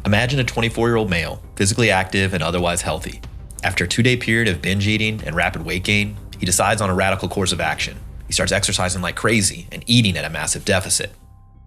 Imagine a 24-year-old male, physically active and otherwise healthy. After a 2-day period of binge eating and rapid weight gain, he decides on a radical course of action. He starts exercising like crazy and eating at a massive deficit.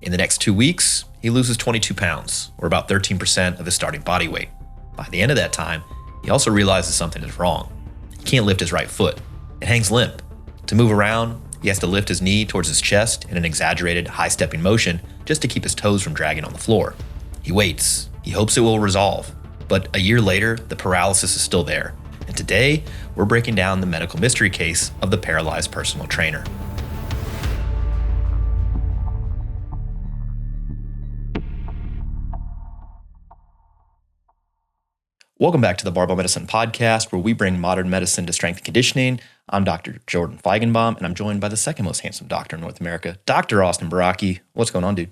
In the next 2 weeks, he loses 22 pounds, or about 13% of his starting body weight. By the end of that time, he also realizes something is wrong. He can't lift his right foot. It hangs limp. To move around, he has to lift his knee towards his chest in an exaggerated, high-stepping motion just to keep his toes from dragging on the floor. He waits. He hopes it will resolve. But a year later, the paralysis is still there. And today, we're breaking down the medical mystery case of the paralyzed personal trainer. Welcome back to the Barbell Medicine Podcast, where we bring modern medicine to strength and conditioning. I'm Dr. Jordan Feigenbaum, and I'm joined by the second most handsome doctor in North America, Dr. Austin Baraki. What's going on, dude?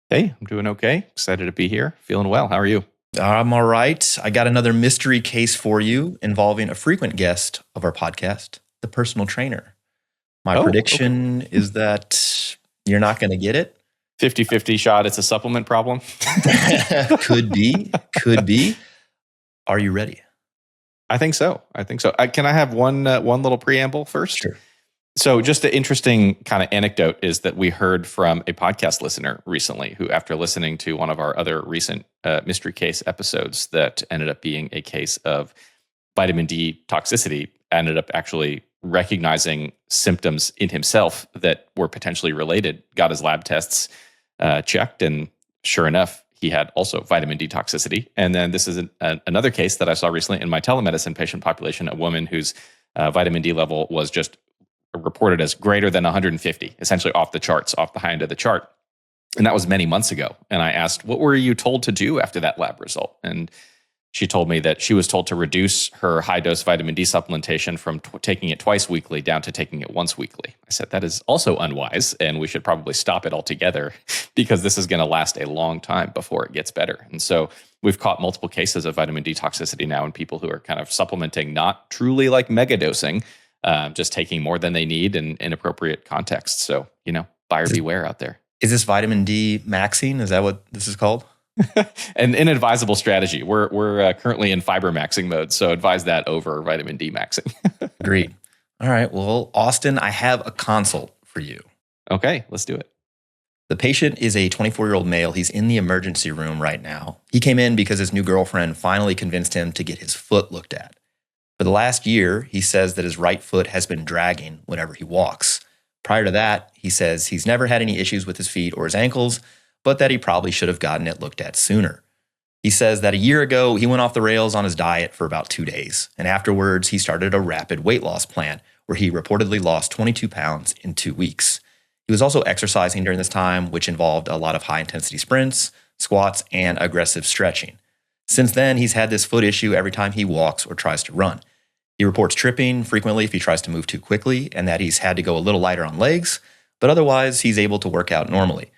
Hey, I'm doing okay. Excited to be here. Feeling well. How are you? I'm all right. I got another mystery case for you involving a frequent guest of our podcast, the personal trainer. My prediction is that you're not going to get it. 50-50 shot. It's a supplement problem. Could be. Are you ready? I think so. Can I have one little preamble first? Sure. So just an interesting kind of anecdote is that we heard from a podcast listener recently who, after listening to one of our other recent mystery case episodes that ended up being a case of vitamin D toxicity, ended up actually recognizing symptoms in himself that were potentially related, got his lab tests checked, and sure enough, he had also vitamin D toxicity. And then this is another case that I saw recently in my telemedicine patient population, a woman whose vitamin D level was just reported as greater than 150, essentially off the charts, off the high end of the chart. And that was many months ago. And I asked, what were you told to do after that lab result? And she told me that she was told to reduce her high-dose vitamin D supplementation from taking it twice weekly down to taking it once weekly. I said, that is also unwise, and we should probably stop it altogether because this is going to last a long time before it gets better. And so we've caught multiple cases of vitamin D toxicity now in people who are kind of supplementing, not truly like megadosing, just taking more than they need in inappropriate contexts. So, buyer beware out there. Is this vitamin D maxing? Is that what this is called? An inadvisable strategy. We're currently in fiber maxing mode, so advise that over vitamin D maxing. Agreed. All right. Well, Austin, I have a consult for you. Okay, let's do it. The patient is a 24-year-old male. He's in the emergency room right now. He came in because his new girlfriend finally convinced him to get his foot looked at. For the last year, he says that his right foot has been dragging whenever he walks. Prior to that, he says he's never had any issues with his feet or his ankles, but that he probably should have gotten it looked at sooner. He says that a year ago, he went off the rails on his diet for about 2 days, and afterwards, he started a rapid weight loss plan where he reportedly lost 22 pounds in 2 weeks. He was also exercising during this time, which involved a lot of high-intensity sprints, squats, and aggressive stretching. Since then, he's had this foot issue every time he walks or tries to run. He reports tripping frequently if he tries to move too quickly, and that he's had to go a little lighter on legs, but otherwise, he's able to work out normally.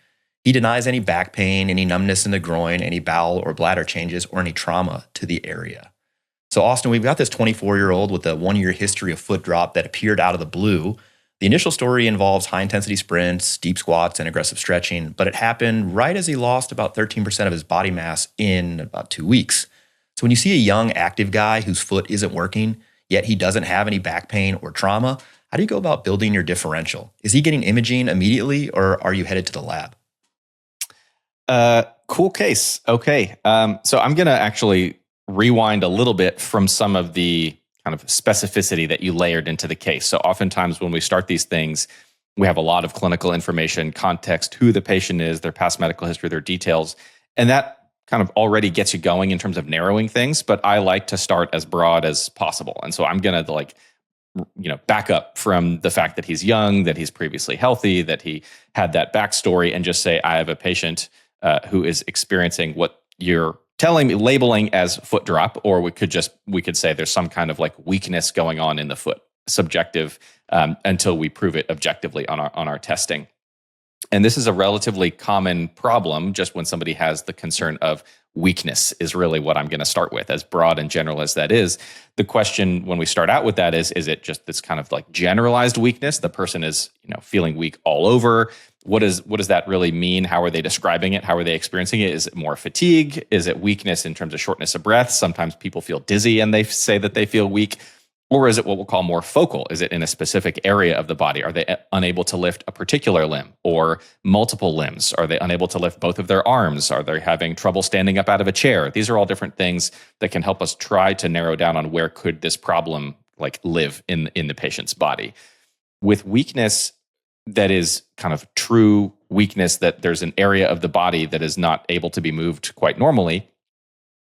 He denies any back pain, any numbness in the groin, any bowel or bladder changes, or any trauma to the area. So, Austin, we've got this 24-year-old with a 1-year history of foot drop that appeared out of the blue. The initial story involves high-intensity sprints, deep squats, and aggressive stretching, but it happened right as he lost about 13% of his body mass in about 2 weeks. So when you see a young, active guy whose foot isn't working, yet he doesn't have any back pain or trauma, how do you go about building your differential? Is he getting imaging immediately, or are you headed to the lab? Cool case. Okay. So I'm going to actually rewind a little bit from some of the kind of specificity that you layered into the case. So oftentimes when we start these things, we have a lot of clinical information, context, who the patient is, their past medical history, their details, and that kind of already gets you going in terms of narrowing things, but I like to start as broad as possible. And so I'm going to back up from the fact that he's young, that he's previously healthy, that he had that backstory, and just say, I have a patient who is experiencing what you're telling me, labeling as foot drop, or we could say there's some kind of like weakness going on in the foot, subjective, until we prove it objectively on our testing. And this is a relatively common problem just when somebody has the concern of weakness is really what I'm going to start with, as broad and general as that is. The question when we start out with that is it just this kind of like generalized weakness? The person is, feeling weak all over. What does that really mean? How are they describing it? How are they experiencing it? Is it more fatigue? Is it weakness in terms of shortness of breath? Sometimes people feel dizzy and they say that they feel weak. Or is it what we'll call more focal? Is it in a specific area of the body? Are they unable to lift a particular limb or multiple limbs? Are they unable to lift both of their arms? Are they having trouble standing up out of a chair? These are all different things that can help us try to narrow down on where could this problem live in the patient's body. With weakness that is kind of true weakness, that there's an area of the body that is not able to be moved quite normally,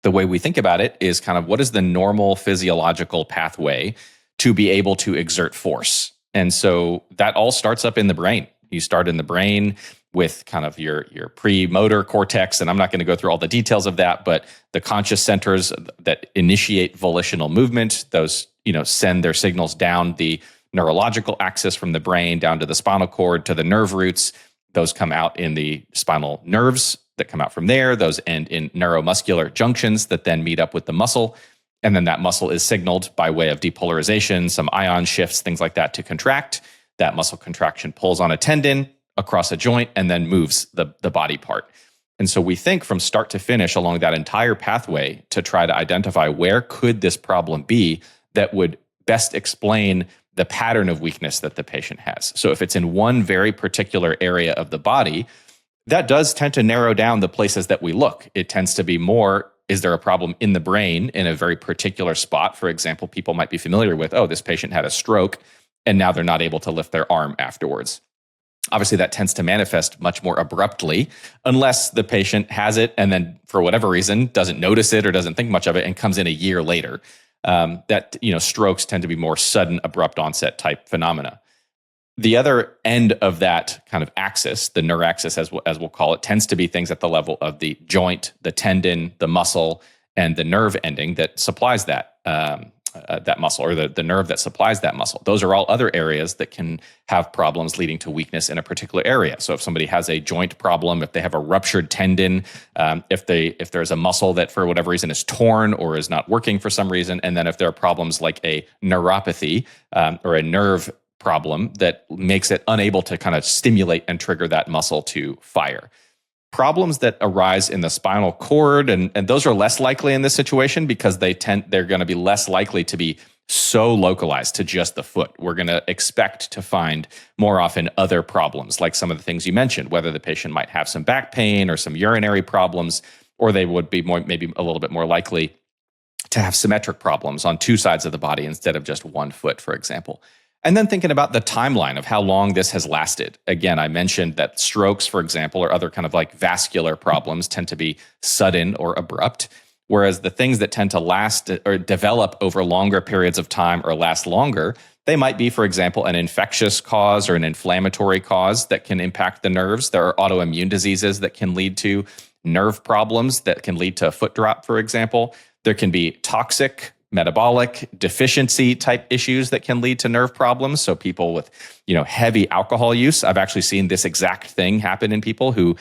the way we think about it is kind of what is the normal physiological pathway to be able to exert force. And so that all starts up in the brain. You start in the brain with kind of your premotor cortex, and I'm not going to go through all the details of that, but the conscious centers that initiate volitional movement, those send their signals down the neurological axis from the brain down to the spinal cord to the nerve roots. Those come out in the spinal nerves that come out from there. Those end in neuromuscular junctions that then meet up with the muscle. And then that muscle is signaled by way of depolarization, some ion shifts, things like that, to contract. That muscle contraction pulls on a tendon across a joint and then moves the body part. And so we think from start to finish along that entire pathway to try to identify where could this problem be that would best explain the pattern of weakness that the patient has. So if it's in one very particular area of the body, that does tend to narrow down the places that we look. It tends to be more, is there a problem in the brain in a very particular spot? For example, people might be familiar with, this patient had a stroke and now they're not able to lift their arm afterwards. Obviously, that tends to manifest much more abruptly unless the patient has it and then for whatever reason doesn't notice it or doesn't think much of it and comes in a year later. Strokes tend to be more sudden, abrupt onset type phenomena. The other end of that kind of axis, the neuraxis as we'll call it, tends to be things at the level of the joint, the tendon, the muscle, and the nerve ending that supplies that muscle, or the nerve that supplies that muscle. Those are all other areas that can have problems leading to weakness in a particular area. So if somebody has a joint problem, if they have a ruptured tendon, if there's a muscle that for whatever reason is torn or is not working for some reason, and then if there are problems like a neuropathy or a nerve problem that makes it unable to kind of stimulate and trigger that muscle to fire. Problems that arise in the spinal cord, and those are less likely in this situation because they're going to be less likely to be so localized to just the foot. We're going to expect to find more often other problems, like some of the things you mentioned, whether the patient might have some back pain or some urinary problems, or they would be maybe a little bit more likely to have symmetric problems on two sides of the body instead of just one foot, for example. And then thinking about the timeline of how long this has lasted. Again, I mentioned that strokes, for example, or other kind of like vascular problems tend to be sudden or abrupt, whereas the things that tend to last or develop over longer periods of time or last longer, they might be, for example, an infectious cause or an inflammatory cause that can impact the nerves. There are autoimmune diseases that can lead to nerve problems that can lead to a foot drop, for example. There can be toxic metabolic deficiency type issues that can lead to nerve problems. So people with, heavy alcohol use, I've actually seen this exact thing happen in people who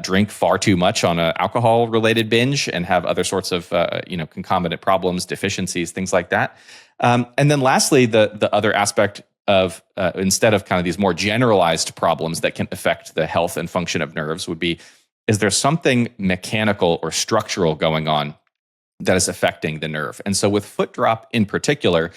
drink far too much on an alcohol related binge and have other sorts of, concomitant problems, deficiencies, things like that. And then lastly, the other aspect of instead of kind of these more generalized problems that can affect the health and function of nerves would be, is there something mechanical or structural going on that is affecting the nerve? And so with foot drop in particular,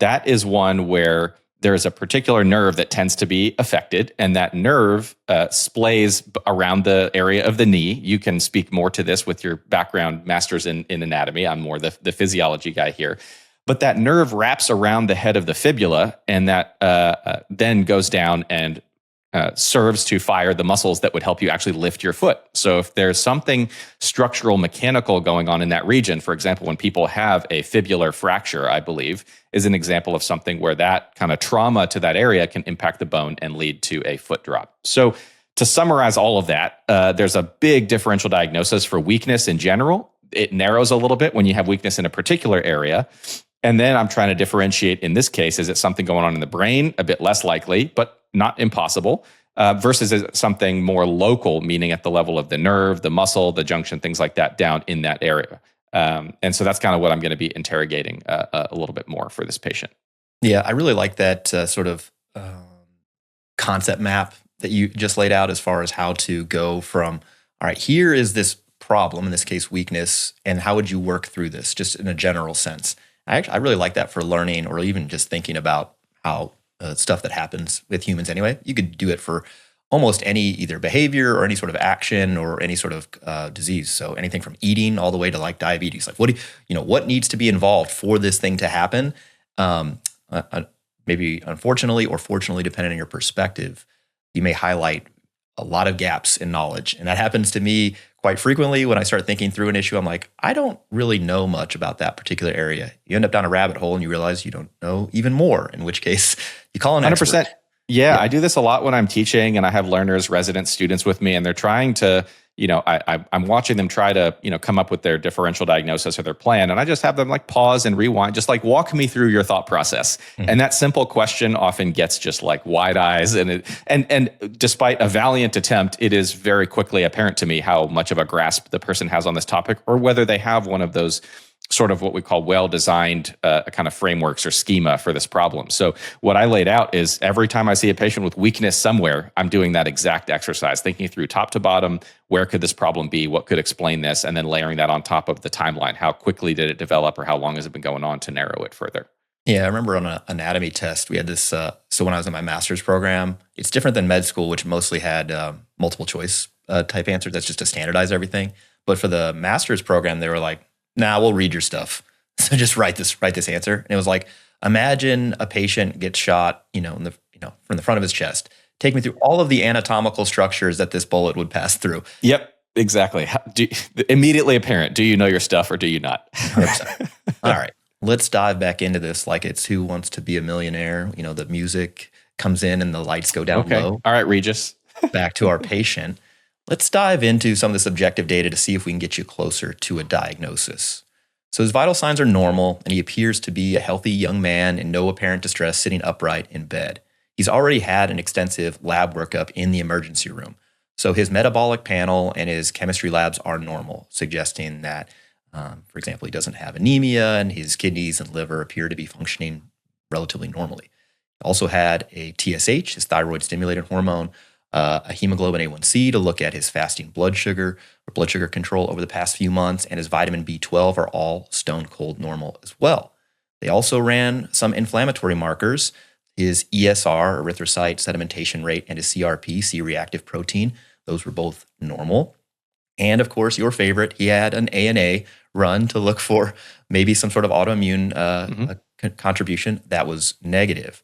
that is one where there's a particular nerve that tends to be affected, and that nerve splays around the area of the knee. You can speak more to this with your background, master's in anatomy. I'm more the physiology guy here. But that nerve wraps around the head of the fibula, and that then goes down and serves to fire the muscles that would help you actually lift your foot. So if there's something structural, mechanical going on in that region, for example, when people have a fibular fracture, I believe, is an example of something where that kind of trauma to that area can impact the bone and lead to a foot drop. So to summarize all of that, there's a big differential diagnosis for weakness in general. It narrows a little bit when you have weakness in a particular area. And then I'm trying to differentiate in this case, is it something going on in the brain? A bit less likely, but not impossible. versus something more local, meaning at the level of the nerve, the muscle, the junction, things like that down in that area. And so that's kind of what I'm going to be interrogating a little bit more for this patient. Yeah, I really like that sort of concept map that you just laid out as far as how to go from, all right, here is this problem, in this case, weakness, and how would you work through this, just in a general sense. I really like that for learning or even just thinking about how stuff that happens with humans anyway. You could do it for almost any either behavior or any sort of action or any sort of disease. So anything from eating all the way to like diabetes. Like what needs to be involved for this thing to happen? Maybe unfortunately or fortunately, depending on your perspective, you may highlight a lot of gaps in knowledge. And that happens to me quite frequently when I start thinking through an issue. I'm like, I don't really know much about that particular area. You end up down a rabbit hole and you realize you don't know even more, in which case you call an 100%. Expert. Yeah, I do this a lot when I'm teaching and I have learners, resident students with me, and they're trying to, I'm watching them try to, come up with their differential diagnosis or their plan. And I just have them like pause and rewind, just like walk me through your thought process. Mm-hmm. And that simple question often gets just like wide eyes. And despite a valiant attempt, it is very quickly apparent to me how much of a grasp the person has on this topic, or whether they have one of those sort of what we call well-designed kind of frameworks or schema for this problem. So what I laid out is every time I see a patient with weakness somewhere, I'm doing that exact exercise, thinking through top to bottom, where could this problem be? What could explain this? And then layering that on top of the timeline. How quickly did it develop, or how long has it been going on, to narrow it further? Yeah, I remember on an anatomy test, we had this, so when I was in my master's program, it's different than med school, which mostly had multiple choice type answers. That's just to standardize everything. But for the master's program, they were like, nah, we'll read your stuff. So just write this answer. And it was like, imagine a patient gets shot, from the front of his chest. Take me through all of the anatomical structures that this bullet would pass through. Yep, exactly. Immediately apparent. Do you know your stuff or do you not? 100%. All right, let's dive back into this like it's Who Wants to Be a Millionaire. The music comes in and the lights go down low. All right, Regis. Back to our patient. Let's dive into some of the subjective data to see if we can get you closer to a diagnosis. So his vital signs are normal, and he appears to be a healthy young man in no apparent distress sitting upright in bed. He's already had an extensive lab workup in the emergency room. So his metabolic panel and his chemistry labs are normal, suggesting that, for example, he doesn't have anemia and his kidneys and liver appear to be functioning relatively normally. He also had a TSH, his thyroid stimulating hormone, a hemoglobin A1C to look at his fasting blood sugar or blood sugar control over the past few months, and his vitamin B12 are all stone cold normal as well. They also ran some inflammatory markers, his ESR, erythrocyte sedimentation rate, and his CRP, C-reactive protein. Those were both normal. And of course, your favorite, he had an ANA run to look for maybe some sort of autoimmune contribution. That was negative.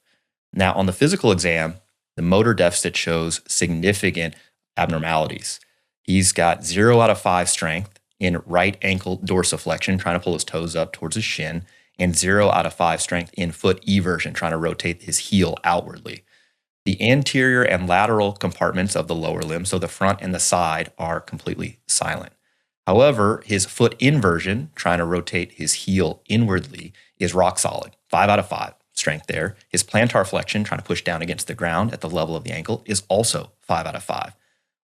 Now, on the physical exam, the motor deficit shows significant abnormalities. He's got 0 out of 5 strength in right ankle dorsiflexion, trying to pull his toes up towards his shin, and 0 out of 5 strength in foot eversion, trying to rotate his heel outwardly. The anterior and lateral compartments of the lower limb, so the front and the side, are completely silent. However, his foot inversion, trying to rotate his heel inwardly, is rock solid, 5 out of 5. Strength there. His plantar flexion, trying to push down against the ground at the level of the ankle, is also 5 out of 5.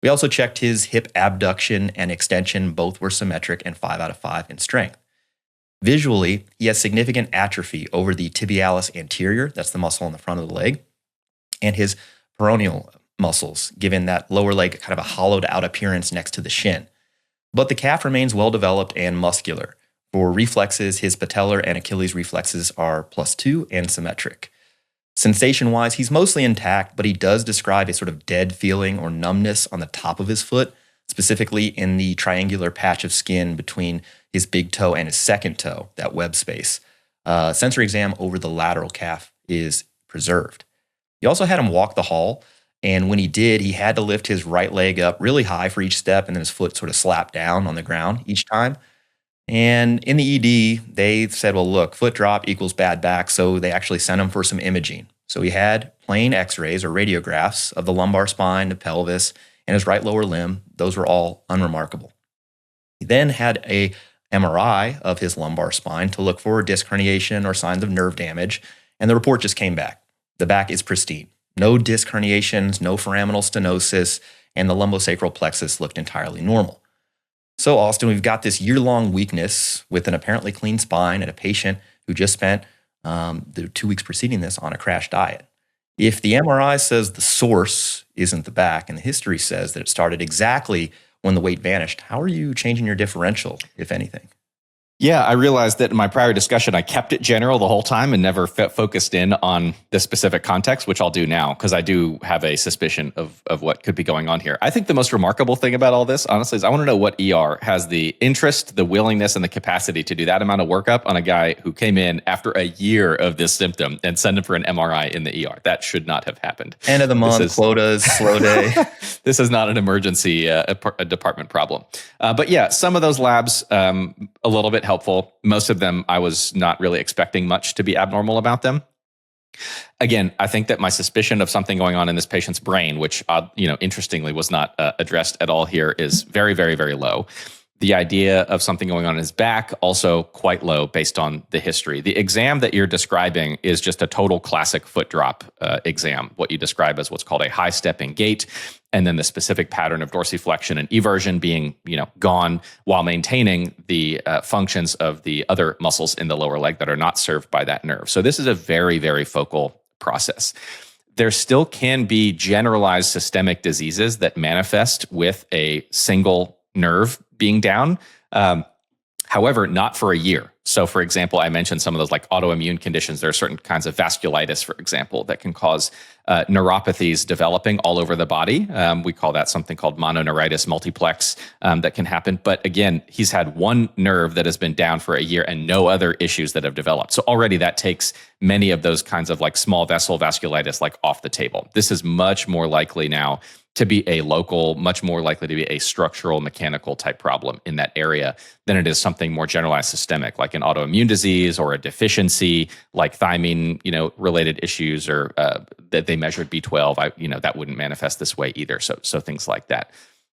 We also checked his hip abduction and extension. Both were symmetric and 5 out of 5 in strength. Visually, he has significant atrophy over the tibialis anterior, that's the muscle on the front of the leg, and his peroneal muscles, given that lower leg kind of a hollowed out appearance next to the shin. But the calf remains well developed and muscular. For reflexes, his patellar and Achilles reflexes are +2 and symmetric. Sensation-wise, he's mostly intact, but he does describe a sort of dead feeling or numbness on the top of his foot, specifically in the triangular patch of skin between his big toe and his second toe, that web space. Sensory exam over the lateral calf is preserved. He also had him walk the hall, and when he did, he had to lift his right leg up really high for each step, and then his foot sort of slapped down on the ground each time. And in the ED, they said, well, look, foot drop equals bad back, so they actually sent him for some imaging. So he had plain x-rays or radiographs of the lumbar spine, the pelvis, and his right lower limb. Those were all unremarkable. He then had a MRI of his lumbar spine to look for disc herniation or signs of nerve damage, and the report just came back. The back is pristine. No disc herniations, no foraminal stenosis, and the lumbosacral plexus looked entirely normal. So, Austin, we've got this year-long weakness with an apparently clean spine and a patient who just spent the 2 weeks preceding this on a crash diet. If the MRI says the source isn't the back and the history says that it started exactly when the weight vanished, how are you changing your differential, if anything? Yeah, I realized that in my prior discussion, I kept it general the whole time and never focused in on the specific context, which I'll do now because I do have a suspicion of what could be going on here. I think the most remarkable thing about all this, honestly, is I want to know what ER has the interest, the willingness, and the capacity to do that amount of workup on a guy who came in after a year of this symptom and send him for an MRI in the ER. That should not have happened. End of the month, quotas, slow day. This is not an emergency a department problem. But yeah, some of those labs, a little bit helpful. Most of them, I was not really expecting much to be abnormal about them. Again, I think that my suspicion of something going on in this patient's brain, which, interestingly was not addressed at all here, is very, very, very low. The idea of something going on in his back, also quite low based on the history. The exam that you're describing is just a total classic foot drop exam, what you describe as what's called a high stepping gait, and then the specific pattern of dorsiflexion and eversion being gone while maintaining the functions of the other muscles in the lower leg that are not served by that nerve. So this is a very, very focal process. There still can be generalized systemic diseases that manifest with a single nerve being down. However, not for a year. So, for example, I mentioned some of those like autoimmune conditions. There are certain kinds of vasculitis, for example, that can cause neuropathies developing all over the body. We call that something called mononeuritis multiplex that can happen. But again, he's had one nerve that has been down for a year and no other issues that have developed. So already that takes many of those kinds of like small vessel vasculitis like off the table. This is much more likely now to be a local, much more likely to be a structural mechanical type problem in that area than it is something more generalized systemic, like an autoimmune disease or a deficiency like thiamine, related issues, or that they measured B12. That wouldn't manifest this way either. So things like that.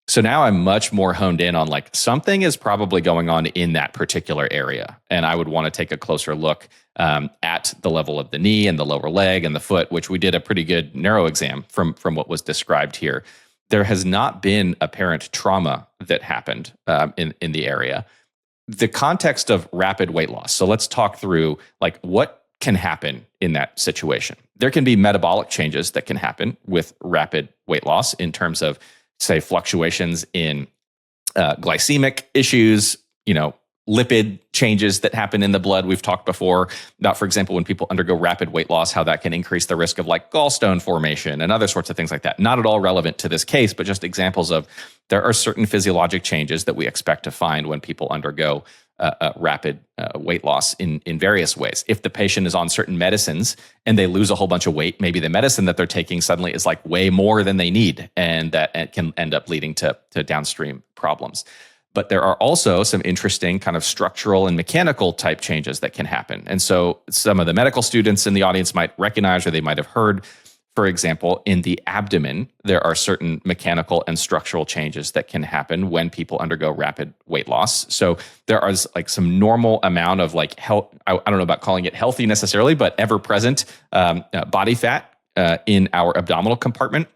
So now I'm much more honed in on like something is probably going on in that particular area. And I would want to take a closer look at the level of the knee and the lower leg and the foot, which we did a pretty good neuro exam from what was described here. There has not been apparent trauma that happened in the area. The context of rapid weight loss. So let's talk through like what can happen in that situation. There can be metabolic changes that can happen with rapid weight loss in terms of, say, fluctuations in glycemic issues, lipid changes that happen in the blood. We've talked before about, for example, when people undergo rapid weight loss, how that can increase the risk of like gallstone formation and other sorts of things like that. Not at all relevant to this case, but just examples of there are certain physiologic changes that we expect to find when people undergo rapid weight loss in various ways. If the patient is on certain medicines and they lose a whole bunch of weight, maybe the medicine that they're taking suddenly is like way more than they need, and that can end up leading to downstream problems. But there are also some interesting kind of structural and mechanical type changes that can happen. And so some of the medical students in the audience might recognize, or they might have heard, for example, in the abdomen, there are certain mechanical and structural changes that can happen when people undergo rapid weight loss. So there is like some normal amount of like health, I don't know about calling it healthy necessarily, but ever present body fat in our abdominal compartment,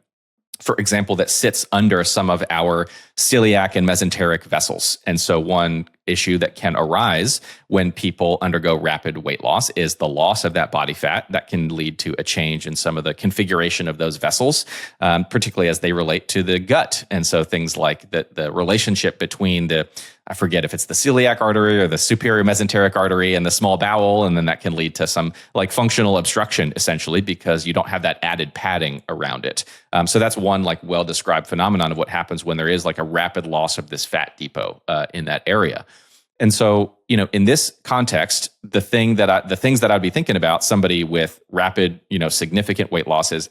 for example, that sits under some of our celiac and mesenteric vessels. And so one issue that can arise when people undergo rapid weight loss is the loss of that body fat that can lead to a change in some of the configuration of those vessels, particularly as they relate to the gut. And so things like the relationship between I forget if it's the celiac artery or the superior mesenteric artery and the small bowel, and then that can lead to some like functional obstruction essentially because you don't have that added padding around it. So that's one like well-described phenomenon of what happens when there is like a rapid loss of this fat depot in that area. And so, in this context, the things that I'd be thinking about somebody with rapid, significant weight loss is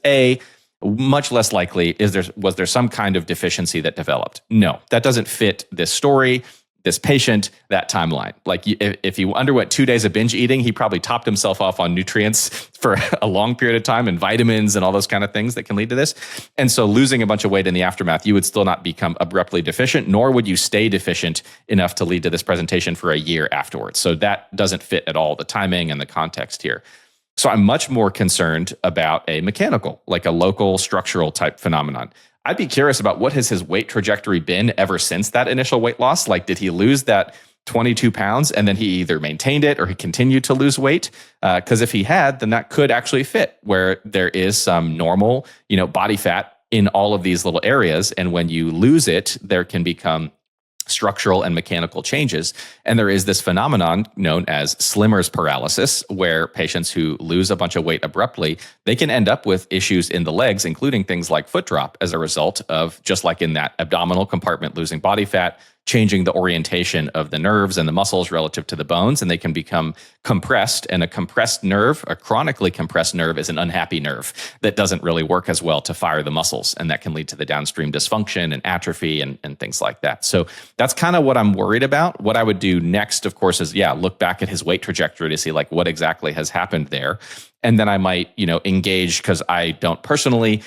much less likely was there some kind of deficiency that developed? No, that doesn't fit this story, this patient, that timeline. Like if he underwent 2 days of binge eating, he probably topped himself off on nutrients for a long period of time and vitamins and all those kind of things that can lead to this. And so losing a bunch of weight in the aftermath, you would still not become abruptly deficient, nor would you stay deficient enough to lead to this presentation for a year afterwards. So that doesn't fit at all, the timing and the context here. So I'm much more concerned about a mechanical, like a local structural type phenomenon. I'd be curious about what has his weight trajectory been ever since that initial weight loss. Like, did he lose that 22 pounds and then he either maintained it or he continued to lose weight? Because if he had, then that could actually fit where there is some normal, body fat in all of these little areas. And when you lose it, there can become structural and mechanical changes. And there is this phenomenon known as slimmer's paralysis, where patients who lose a bunch of weight abruptly, they can end up with issues in the legs, including things like foot drop as a result of, just like in that abdominal compartment, losing body fat, changing the orientation of the nerves and the muscles relative to the bones, and they can become compressed. And a compressed nerve, a chronically compressed nerve, is an unhappy nerve that doesn't really work as well to fire the muscles. And that can lead to the downstream dysfunction and atrophy and things like that. So that's kind of what I'm worried about. What I would do next, of course, is, look back at his weight trajectory to see like what exactly has happened there. And then I might, engage, because I don't personally,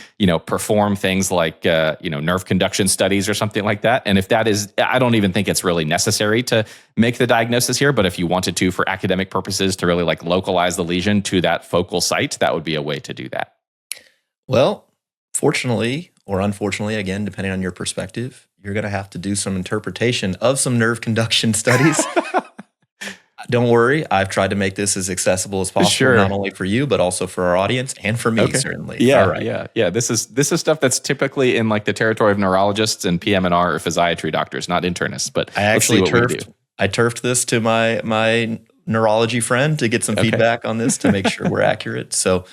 perform things like, nerve conduction studies or something like that. And if that is, I don't even think it's really necessary to make the diagnosis here. But if you wanted to, for academic purposes, to really like localize the lesion to that focal site, that would be a way to do that. Well, fortunately or unfortunately, again, depending on your perspective, you're going to have to do some interpretation of some nerve conduction studies. Don't worry, I've tried to make this as accessible as possible, Sure. Not only for you, but also for our audience and for me, certainly. Yeah, All right. yeah. This is stuff that's typically in like the territory of neurologists and PM&R or physiatry doctors, not internists. But I actually turfed this to my neurology friend to get some feedback on this to make sure we're accurate. So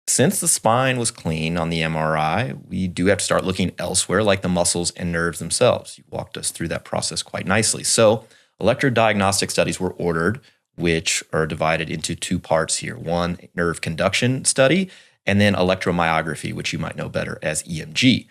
since the spine was clean on the MRI, we do have to start looking elsewhere, like the muscles and nerves themselves. You walked us through that process quite nicely. So electrodiagnostic studies were ordered, which are divided into two parts here. One, nerve conduction study, and then electromyography, which you might know better as EMG.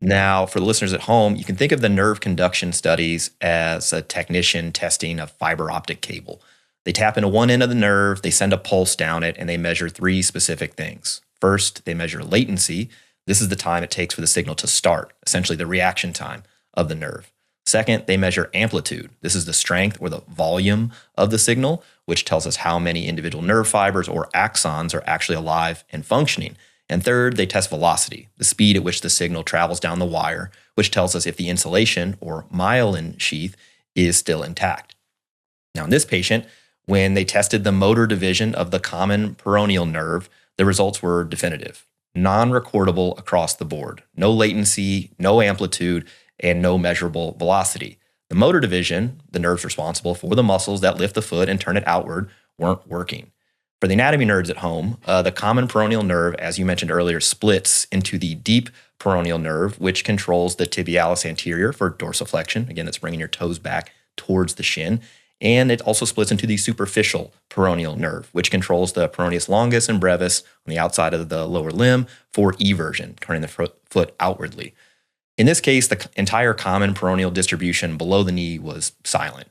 Now, for the listeners at home, you can think of the nerve conduction studies as a technician testing a fiber optic cable. They tap into one end of the nerve, they send a pulse down it, and they measure three specific things. First, they measure latency. This is the time it takes for the signal to start, essentially the reaction time of the nerve. Second, they measure amplitude. This is the strength or the volume of the signal, which tells us how many individual nerve fibers or axons are actually alive and functioning. And third, they test velocity, the speed at which the signal travels down the wire, which tells us if the insulation or myelin sheath is still intact. Now, in this patient, when they tested the motor division of the common peroneal nerve, the results were definitive, non-recordable across the board. No latency, no amplitude, and no measurable velocity. The motor division, the nerves responsible for the muscles that lift the foot and turn it outward, weren't working. For the anatomy nerds at home, the common peroneal nerve, as you mentioned earlier, splits into the deep peroneal nerve, which controls the tibialis anterior for dorsiflexion. Again, that's bringing your toes back towards the shin. And it also splits into the superficial peroneal nerve, which controls the peroneus longus and brevis on the outside of the lower limb for eversion, turning the foot outwardly. In this case, the entire common peroneal distribution below the knee was silent.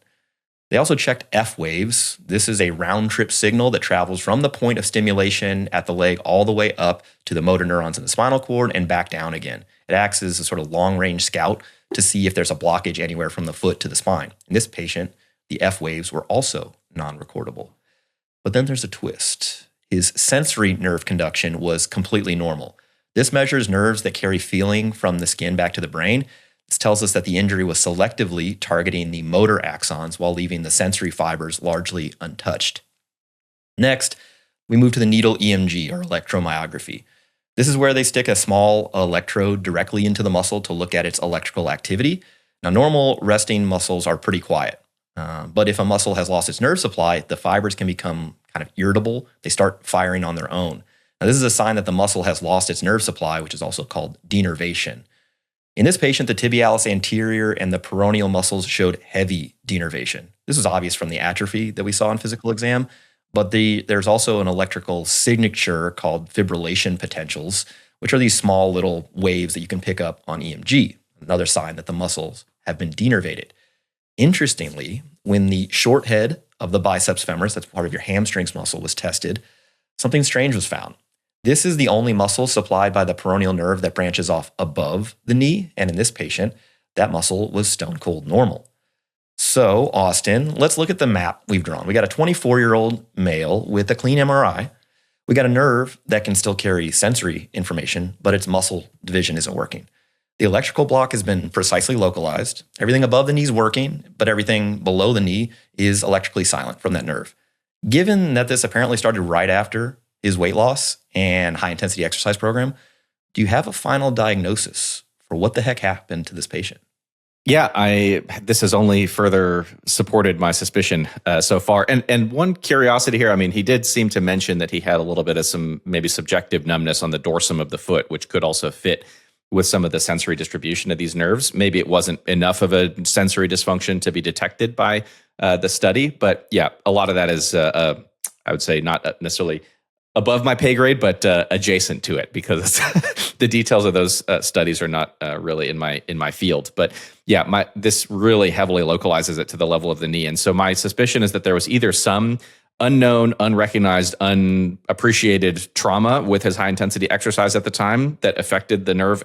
They also checked F waves. This is a round trip signal that travels from the point of stimulation at the leg all the way up to the motor neurons in the spinal cord and back down again. It acts as a sort of long-range scout to see if there's a blockage anywhere from the foot to the spine. In this patient, the F waves were also non-recordable. But then there's a twist. His sensory nerve conduction was completely normal. This measures nerves that carry feeling from the skin back to the brain. This tells us that the injury was selectively targeting the motor axons while leaving the sensory fibers largely untouched. Next, we move to the needle EMG, or electromyography. This is where they stick a small electrode directly into the muscle to look at its electrical activity. Now, normal resting muscles are pretty quiet, but if a muscle has lost its nerve supply, the fibers can become kind of irritable. They start firing on their own. Now, this is a sign that the muscle has lost its nerve supply, which is also called denervation. In this patient, the tibialis anterior and the peroneal muscles showed heavy denervation. This was obvious from the atrophy that we saw in physical exam, but there's also an electrical signature called fibrillation potentials, which are these small little waves that you can pick up on EMG, another sign that the muscles have been denervated. Interestingly, when the short head of the biceps femoris, that's part of your hamstrings muscle, was tested, something strange was found. This is the only muscle supplied by the peroneal nerve that branches off above the knee, and in this patient, that muscle was stone cold normal. So, Austin, let's look at the map we've drawn. We got a 24-year-old male with a clean MRI. We got a nerve that can still carry sensory information, but its muscle division isn't working. The electrical block has been precisely localized. Everything above the knee is working, but everything below the knee is electrically silent from that nerve. Given that this apparently started right after his weight loss and high intensity exercise program, do you have a final diagnosis for what the heck happened to this patient? Yeah, this has only further supported my suspicion so far. And one curiosity here, I mean, he did seem to mention that he had a little bit of some maybe subjective numbness on the dorsum of the foot, which could also fit with some of the sensory distribution of these nerves. Maybe it wasn't enough of a sensory dysfunction to be detected by the study. But yeah, a lot of that is, I would say, not necessarily above my pay grade, but adjacent to it, because the details of those studies are not really in my field. But yeah, this really heavily localizes it to the level of the knee. And so my suspicion is that there was either some unknown, unrecognized, unappreciated trauma with his high intensity exercise at the time that affected the nerve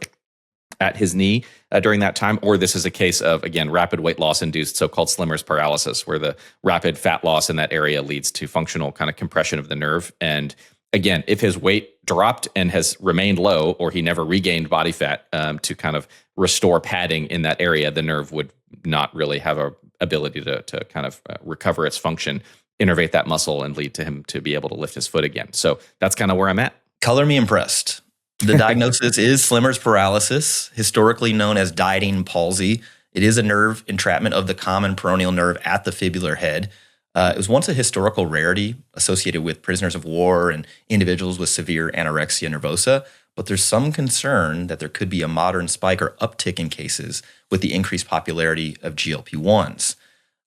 at his knee during that time, or this is a case of, again, rapid weight loss induced so-called Slimmer's paralysis, where the rapid fat loss in that area leads to functional kind of compression of the nerve. And again, if his weight dropped and has remained low, or he never regained body fat to kind of restore padding in that area, the nerve would not really have a ability to kind of recover its function, innervate that muscle, and lead to him to be able to lift his foot again. So that's kind of where I'm at. Color me impressed. The diagnosis is Slimmer's paralysis, historically known as dieting palsy. It is a nerve entrapment of the common peroneal nerve at the fibular head. It was once a historical rarity associated with prisoners of war and individuals with severe anorexia nervosa, but there's some concern that there could be a modern spike or uptick in cases with the increased popularity of GLP-1s.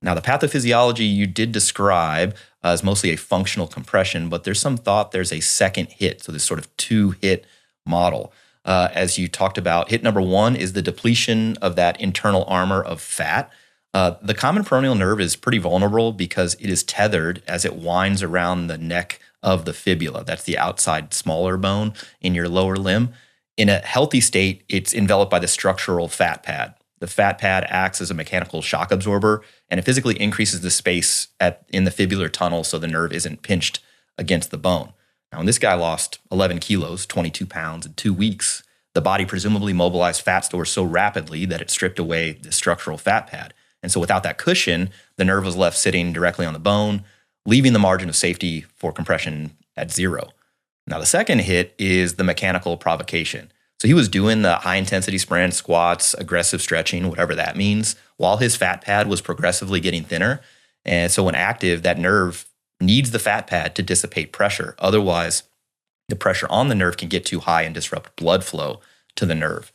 Now, the pathophysiology you did describe is mostly a functional compression, but there's some thought there's a second hit, so this sort of two-hit model. As you talked about, hit number one is the depletion of that internal armor of fat. The common peroneal nerve is pretty vulnerable because it is tethered as it winds around the neck of the fibula. That's the outside smaller bone in your lower limb. In a healthy state, it's enveloped by the structural fat pad. The fat pad acts as a mechanical shock absorber, and it physically increases the space in the fibular tunnel so the nerve isn't pinched against the bone. Now, when this guy lost 11 kilos, 22 pounds in 2 weeks, the body presumably mobilized fat stores so rapidly that it stripped away the structural fat pad. And so without that cushion, the nerve was left sitting directly on the bone, leaving the margin of safety for compression at zero. Now, the second hit is the mechanical provocation. So he was doing the high-intensity sprints, squats, aggressive stretching, whatever that means, while his fat pad was progressively getting thinner. And so when active, that nerve needs the fat pad to dissipate pressure. Otherwise, the pressure on the nerve can get too high and disrupt blood flow to the nerve.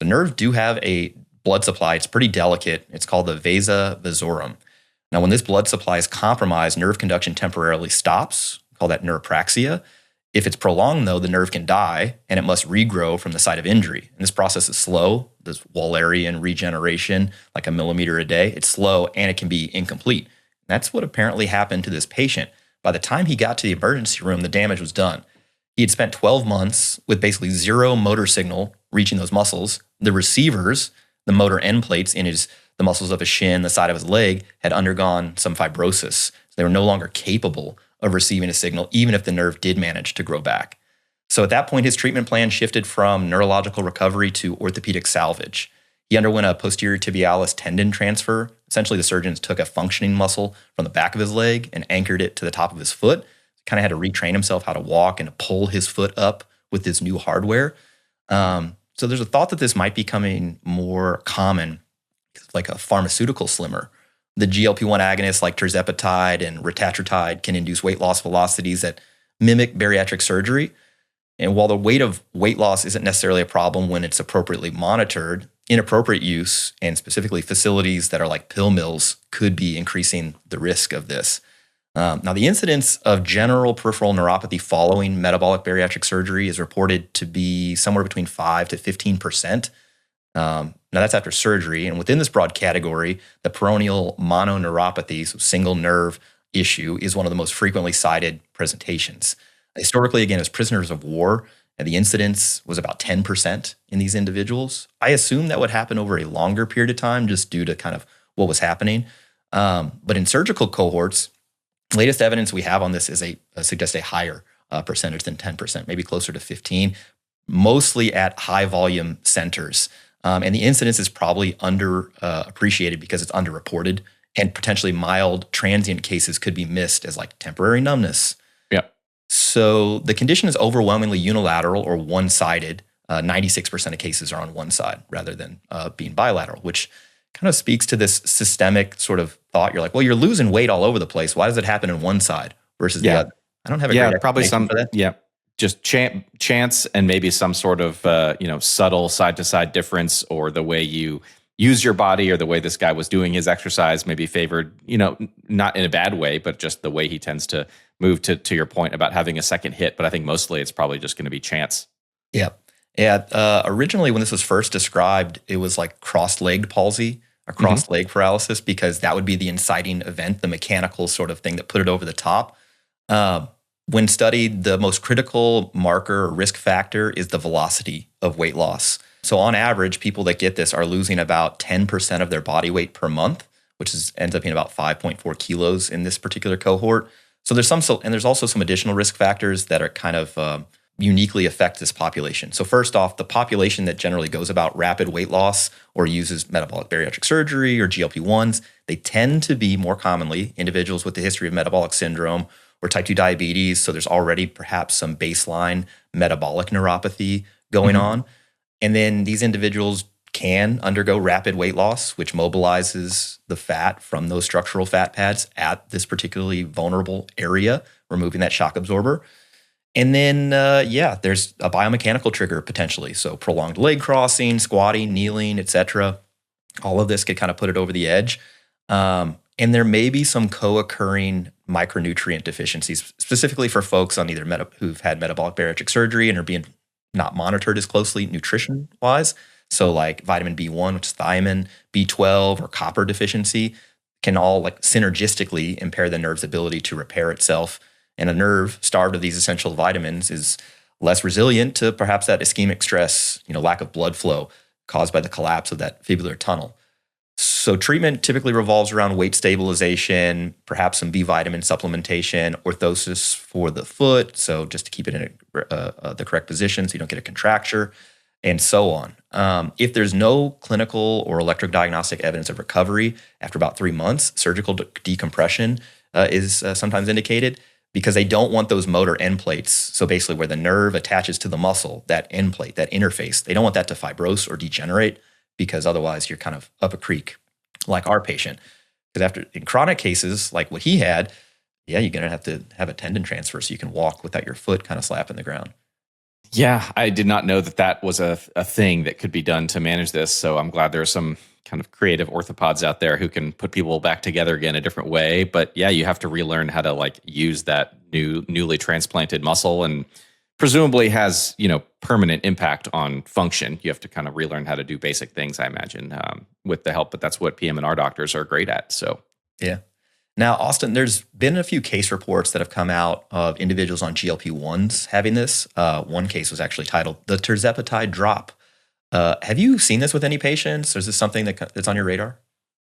The nerves do have a blood supply. It's pretty delicate. It's called the vasa vasorum. Now, when this blood supply is compromised, nerve conduction temporarily stops. We call that neuropraxia. If it's prolonged, though, the nerve can die and it must regrow from the site of injury. And this process is slow. There's Wallerian regeneration, like 1 millimeter a day. It's slow and it can be incomplete. That's what apparently happened to this patient. By the time he got to the emergency room, the damage was done. He had spent 12 months with basically zero motor signal reaching those muscles. The receivers, the motor end plates in the muscles of his shin, the side of his leg, had undergone some fibrosis. So they were no longer capable of receiving a signal, even if the nerve did manage to grow back. So at that point, his treatment plan shifted from neurological recovery to orthopedic salvage. He underwent a posterior tibialis tendon transfer. Essentially, the surgeons took a functioning muscle from the back of his leg and anchored it to the top of his foot. He kind of had to retrain himself how to walk and to pull his foot up with this new hardware. So there's a thought that this might be becoming more common, like a pharmaceutical slimmer. The GLP-1 agonists like tirzepatide and retatrutide can induce weight loss velocities that mimic bariatric surgery. And while the weight loss isn't necessarily a problem when it's appropriately monitored, inappropriate use and specifically facilities that are like pill mills could be increasing the risk of this. Now, the incidence of general peripheral neuropathy following metabolic bariatric surgery is reported to be somewhere between 5 to 15%. Now, that's after surgery. And within this broad category, the peroneal mononeuropathy, so single nerve issue, is one of the most frequently cited presentations. Historically, again, as prisoners of war, and the incidence was about 10% in these individuals. I assume that would happen over a longer period of time just due to kind of what was happening. But in surgical cohorts, latest evidence we have on this suggests a higher percentage than 10%, maybe closer to 15, mostly at high volume centers. And the incidence is probably appreciated because it's underreported, and potentially mild transient cases could be missed as like temporary numbness. Yeah. So the condition is overwhelmingly unilateral or one-sided. 96% of cases are on one side rather than being bilateral, which kind of speaks to this systemic sort of thought. You're like, well, you're losing weight all over the place. Why does it happen in one side versus the other? I don't have a great probably explanation for that. Yeah, just chance and maybe some sort of subtle side-to-side difference, or the way you use your body, or the way this guy was doing his exercise maybe favored, not in a bad way, but just the way he tends to move, to your point about having a second hit. But I think mostly it's probably just going to be chance. Yeah. Yeah. Originally, when this was first described, it was like cross-legged palsy or cross-leg paralysis, because that would be the inciting event, the mechanical sort of thing that put it over the top. When studied, the most critical marker or risk factor is the velocity of weight loss. So on average, people that get this are losing about 10% of their body weight per month, which ends up being about 5.4 kilos in this particular cohort. So there's there's also some additional risk factors that are kind of uniquely affect this population. So first off, the population that generally goes about rapid weight loss or uses metabolic bariatric surgery or GLP-1s, they tend to be more commonly individuals with a history of metabolic syndrome or type 2 diabetes. So there's already perhaps some baseline metabolic neuropathy going on. And then these individuals can undergo rapid weight loss, which mobilizes the fat from those structural fat pads at this particularly vulnerable area, removing that shock absorber. And then, there's a biomechanical trigger potentially. So prolonged leg crossing, squatting, kneeling, etc. All of this could kind of put it over the edge. And there may be some co-occurring micronutrient deficiencies, specifically for folks on either who've had metabolic bariatric surgery and are being not monitored as closely nutrition-wise. So like vitamin B1, which is thiamine, B12, or copper deficiency can all like synergistically impair the nerve's ability to repair itself. And a nerve starved of these essential vitamins is less resilient to perhaps that ischemic stress, lack of blood flow caused by the collapse of that fibular tunnel. So treatment typically revolves around weight stabilization, perhaps some B vitamin supplementation, orthosis for the foot, so just to keep it in the correct position so you don't get a contracture, and so on. If there's no clinical or electrodiagnostic evidence of recovery after about 3 months, surgical decompression is sometimes indicated, because they don't want those motor end plates. So basically where the nerve attaches to the muscle, that end plate, that interface, they don't want that to fibrose or degenerate, because otherwise you're kind of up a creek like our patient. Because in chronic cases like what he had, you're going to have a tendon transfer so you can walk without your foot kind of slapping the ground. Yeah, I did not know that was a thing that could be done to manage this. So I'm glad there are some kind of creative orthopods out there who can put people back together again a different way. But yeah, you have to relearn how to like use that newly transplanted muscle, and presumably has, permanent impact on function. You have to kind of relearn how to do basic things, I imagine, with the help. But that's what PM&R doctors are great at. So yeah. Now, Austin, there's been a few case reports that have come out of individuals on GLP-1s having this. One case was actually titled "The Tirzepatide Drop." Have you seen this with any patients, or is this something that's on your radar?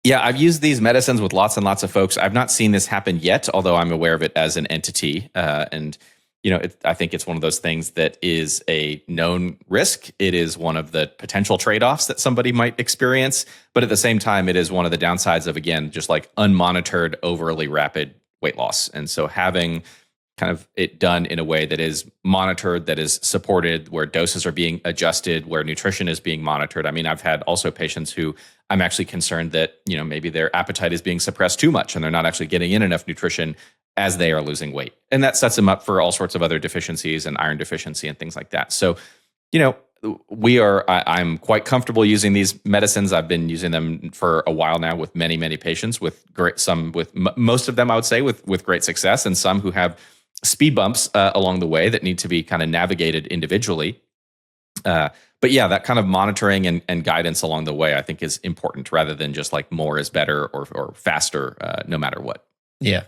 Yeah, I've used these medicines with lots and lots of folks. I've not seen this happen yet, although I'm aware of it as an entity. I think it's one of those things that is a known risk. It is one of the potential trade-offs that somebody might experience. But at the same time, it is one of the downsides of, again, just like unmonitored, overly rapid weight loss. And so having kind of it done in a way that is monitored, that is supported, where doses are being adjusted, where nutrition is being monitored. I mean, I've had also patients who I'm actually concerned that, maybe their appetite is being suppressed too much and they're not actually getting in enough nutrition as they are losing weight. And that sets them up for all sorts of other deficiencies and iron deficiency and things like that. So, I'm quite comfortable using these medicines. I've been using them for a while now with many, many patients, with most of them, I would say, with great success, and some who have speed bumps along the way that need to be kind of navigated individually. But yeah, that kind of monitoring and guidance along the way, I think, is important, rather than just like more is better or faster, no matter what. Yeah.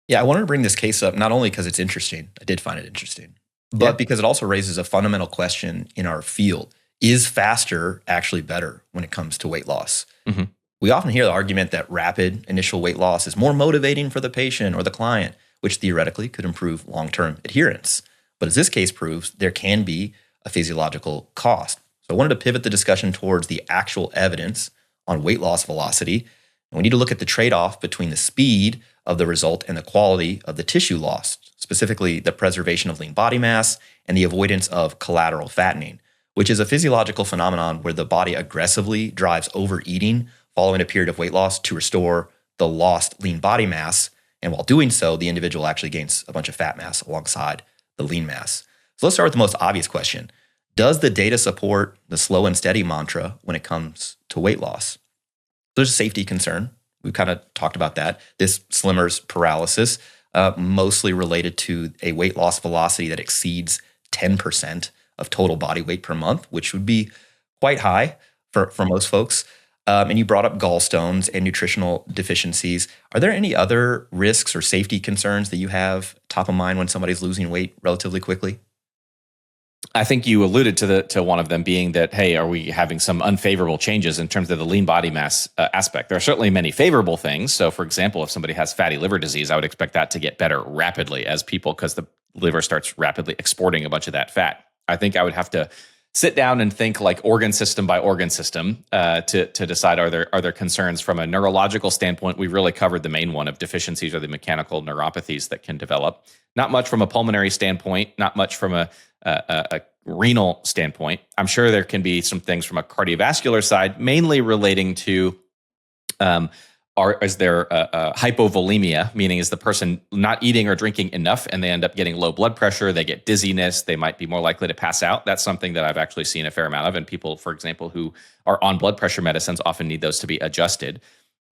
Yeah, I wanted to bring this case up not only because it's interesting, I did find it interesting, but because it also raises a fundamental question in our field. Is faster actually better when it comes to weight loss? We often hear the argument that rapid initial weight loss is more motivating for the patient or the client, which theoretically could improve long-term adherence. But as this case proves, there can be a physiological cost. So I wanted to pivot the discussion towards the actual evidence on weight loss velocity. And we need to look at the trade-off between the speed of the result and the quality of the tissue lost, specifically the preservation of lean body mass and the avoidance of collateral fattening, which is a physiological phenomenon where the body aggressively drives overeating following a period of weight loss to restore the lost lean body mass. And while doing so, the individual actually gains a bunch of fat mass alongside the lean mass. So let's start with the most obvious question. Does the data support the slow and steady mantra when it comes to weight loss? There's a safety concern. We've kind of talked about that. This slimmer's paralysis, mostly related to a weight loss velocity that exceeds 10% of total body weight per month, which would be quite high for most folks. And you brought up gallstones and nutritional deficiencies. Are there any other risks or safety concerns that you have top of mind when somebody's losing weight relatively quickly? I think you alluded to one of them being that, hey, are we having some unfavorable changes in terms of the lean body mass aspect? There are certainly many favorable things. So, for example, if somebody has fatty liver disease, I would expect that to get better rapidly because the liver starts rapidly exporting a bunch of that fat. I think I would have to sit down and think like organ system by organ system to decide are there concerns from a neurological standpoint. We've really covered the main one of deficiencies or the mechanical neuropathies that can develop. Not much from a pulmonary standpoint, not much from a renal standpoint. I'm sure there can be some things from a cardiovascular side, mainly relating to is there hypovolemia, meaning is the person not eating or drinking enough and they end up getting low blood pressure, they get dizziness, they might be more likely to pass out. That's something that I've actually seen a fair amount of. And people, for example, who are on blood pressure medicines often need those to be adjusted.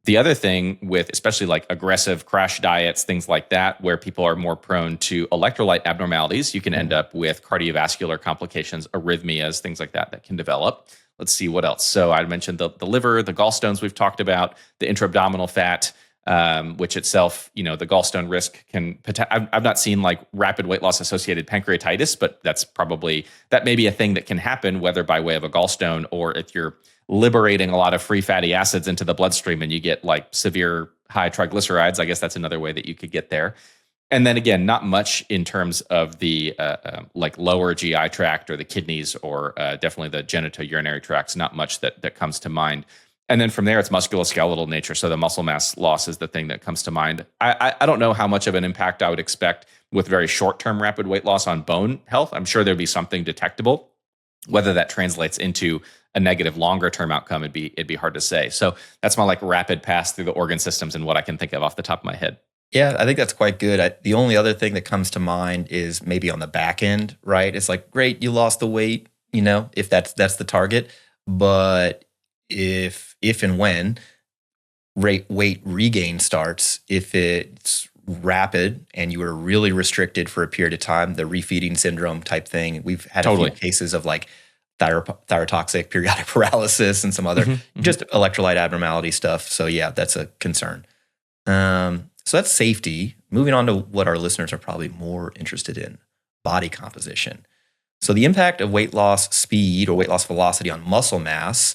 The other thing with especially like aggressive crash diets, things like that, where people are more prone to electrolyte abnormalities, you can end up with cardiovascular complications, arrhythmias, things like that can develop. Let's see what else. So I mentioned the liver, the gallstones we've talked about, the intra-abdominal fat, which itself, the gallstone risk can, I've not seen like rapid weight loss associated pancreatitis, but that may be a thing that can happen, whether by way of a gallstone or if you're liberating a lot of free fatty acids into the bloodstream and you get like severe high triglycerides. I guess that's another way that you could get there. And then again, not much in terms of the like lower GI tract or the kidneys or definitely the genitourinary tracts, not much that comes to mind. And then from there, it's musculoskeletal nature. So the muscle mass loss is the thing that comes to mind. I don't know how much of an impact I would expect with very short-term rapid weight loss on bone health. I'm sure there'd be something detectable. Whether that translates into a negative longer-term outcome, it'd be hard to say. So that's my like rapid pass through the organ systems and what I can think of off the top of my head. Yeah, I think that's quite good. The only other thing that comes to mind is maybe on the back end, right? It's like, great, you lost the weight, if that's the target. But if and when weight regain starts, if it's rapid and you were really restricted for a period of time, the refeeding syndrome type thing, we've had a few cases of like thyrotoxic periodic paralysis and some other just electrolyte abnormality stuff. So yeah, that's a concern. So that's safety. Moving on to what our listeners are probably more interested in, body composition. So the impact of weight loss speed or weight loss velocity on muscle mass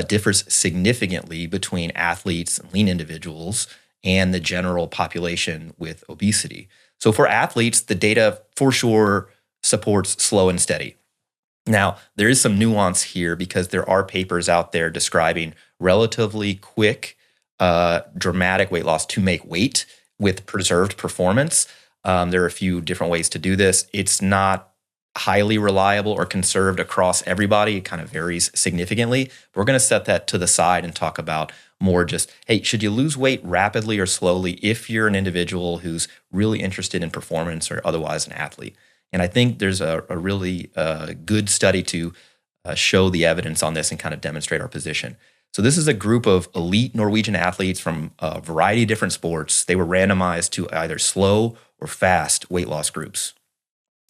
differs significantly between athletes and lean individuals and the general population with obesity. So for athletes, the data for sure supports slow and steady. Now, there is some nuance here because there are papers out there describing relatively quick dramatic weight loss to make weight with preserved performance. There are a few different ways to do this. It's not highly reliable or conserved across everybody. It kind of varies significantly. But we're going to set that to the side and talk about more just, hey, should you lose weight rapidly or slowly if you're an individual who's really interested in performance or otherwise an athlete? And I think there's a really good study to show the evidence on this and kind of demonstrate our position. So this is a group of elite Norwegian athletes from a variety of different sports. They were randomized to either slow or fast weight loss groups.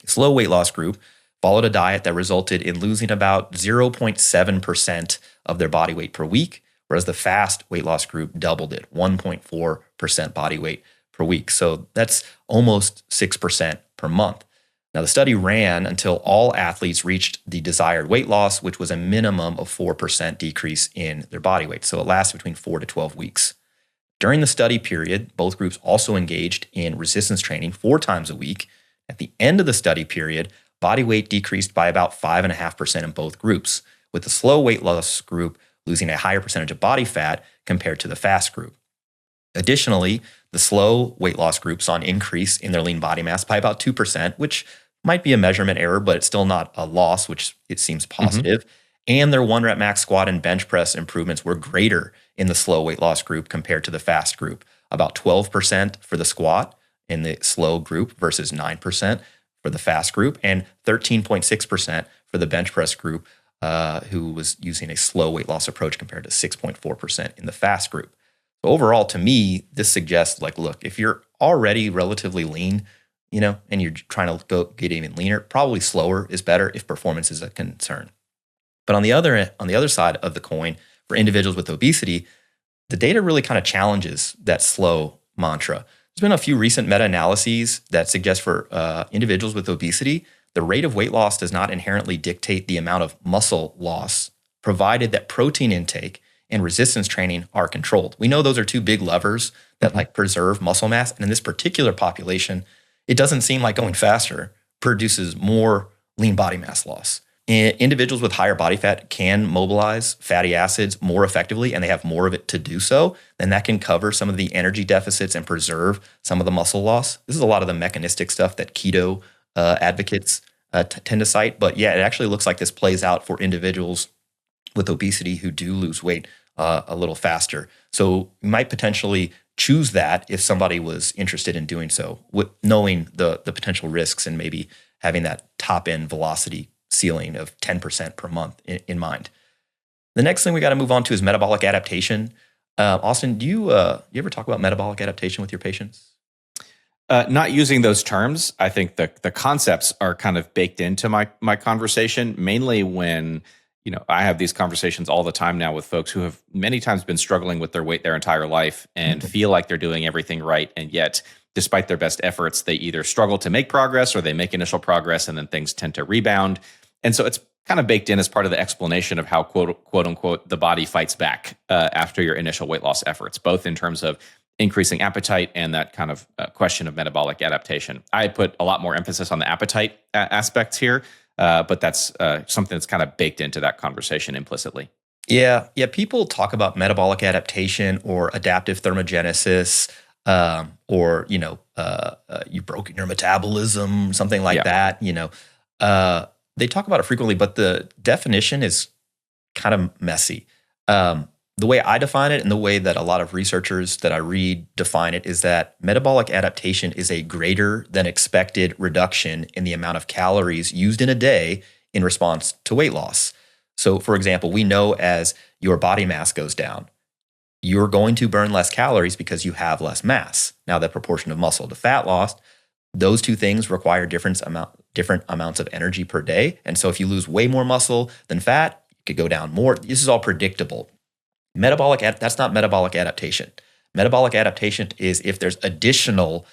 The slow weight loss group followed a diet that resulted in losing about 0.7% of their body weight per week, whereas the fast weight loss group doubled it, 1.4% body weight per week. So that's almost 6% per month. Now, the study ran until all athletes reached the desired weight loss, which was a minimum of 4% decrease in their body weight. So it lasted between 4 to 12 weeks. During the study period, both groups also engaged in resistance training 4 times a week. At the end of the study period, body weight decreased by about 5.5% in both groups, with the slow weight loss group losing a higher percentage of body fat compared to the fast group. Additionally, the slow weight loss group saw an increase in their lean body mass by about 2%, which might be a measurement error, but it's still not a loss, which it seems positive. And their 1 rep max squat and bench press improvements were greater in the slow weight loss group compared to the fast group, about 12% for the squat in the slow group versus 9% for the fast group, and 13.6% for the bench press group, who was using a slow weight loss approach compared to 6.4% in the fast group. So overall, to me, this suggests like, look, if you're already relatively lean, and you're trying to go get even leaner, probably slower is better if performance is a concern. But on the other side of the coin, for individuals with obesity, the data really kind of challenges that slow mantra. There's been a few recent meta-analyses that suggest for individuals with obesity, the rate of weight loss does not inherently dictate the amount of muscle loss, provided that protein intake and resistance training are controlled. We know those are 2 big levers that preserve muscle mass. And in this particular population, it doesn't seem like going faster produces more lean body mass loss. Individuals with higher body fat can mobilize fatty acids more effectively, and they have more of it to do so. Then that can cover some of the energy deficits and preserve some of the muscle loss. This is a lot of the mechanistic stuff that keto advocates tend to cite. But yeah, it actually looks like this plays out for individuals with obesity who do lose weight a little faster. So you might potentially choose that if somebody was interested in doing so, with knowing the potential risks and maybe having that top end velocity ceiling of 10% per month in mind. The next thing we got to move on to is metabolic adaptation. Austin, do you ever talk about metabolic adaptation with your patients? Not using those terms. I think the concepts are kind of baked into my conversation, mainly when I have these conversations all the time now with folks who have many times been struggling with their weight their entire life and feel like they're doing everything right. And yet, despite their best efforts, they either struggle to make progress or they make initial progress and then things tend to rebound. And so it's kind of baked in as part of the explanation of how, quote unquote, the body fights back after your initial weight loss efforts, both in terms of increasing appetite and that kind of question of metabolic adaptation. I put a lot more emphasis on the appetite aspects here. But that's something that's kind of baked into that conversation implicitly. Yeah. People talk about metabolic adaptation or adaptive thermogenesis, or you've broken your metabolism, something like that. They talk about it frequently, but the definition is kind of messy. The way I define it and the way that a lot of researchers that I read define it is that metabolic adaptation is a greater than expected reduction in the amount of calories used in a day in response to weight loss. So, for example, we know as your body mass goes down, you're going to burn less calories because you have less mass. Now, the proportion of muscle to fat loss, those 2 things require different amounts of energy per day. And so if you lose way more muscle than fat, you could go down more. This is all predictable. That's not metabolic adaptation. Metabolic adaptation is if there's additional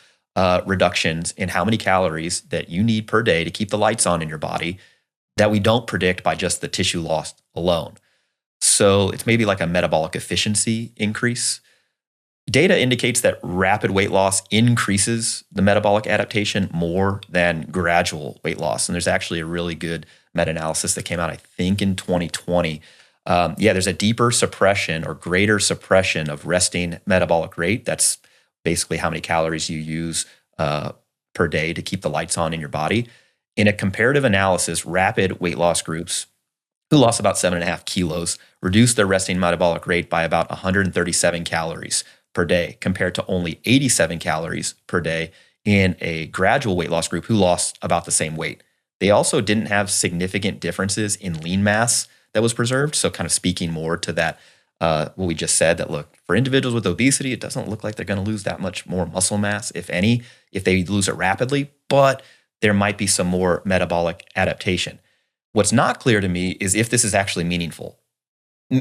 reductions in how many calories that you need per day to keep the lights on in your body that we don't predict by just the tissue loss alone. So it's maybe like a metabolic efficiency increase. Data indicates that rapid weight loss increases the metabolic adaptation more than gradual weight loss. And there's actually a really good meta-analysis that came out, I think, in 2020. There's a deeper suppression or greater suppression of resting metabolic rate. That's basically how many calories you use per day to keep the lights on in your body. In a comparative analysis, rapid weight loss groups who lost about 7.5 kilos reduced their resting metabolic rate by about 137 calories per day, compared to only 87 calories per day in a gradual weight loss group who lost about the same weight. They also didn't have significant differences in lean mass that was preserved. So kind of speaking more to that, what we just said, that look, for individuals with obesity, it doesn't look like they're going to lose that much more muscle mass, if any, if they lose it rapidly, but there might be some more metabolic adaptation. What's not clear to me is if this is actually meaningful,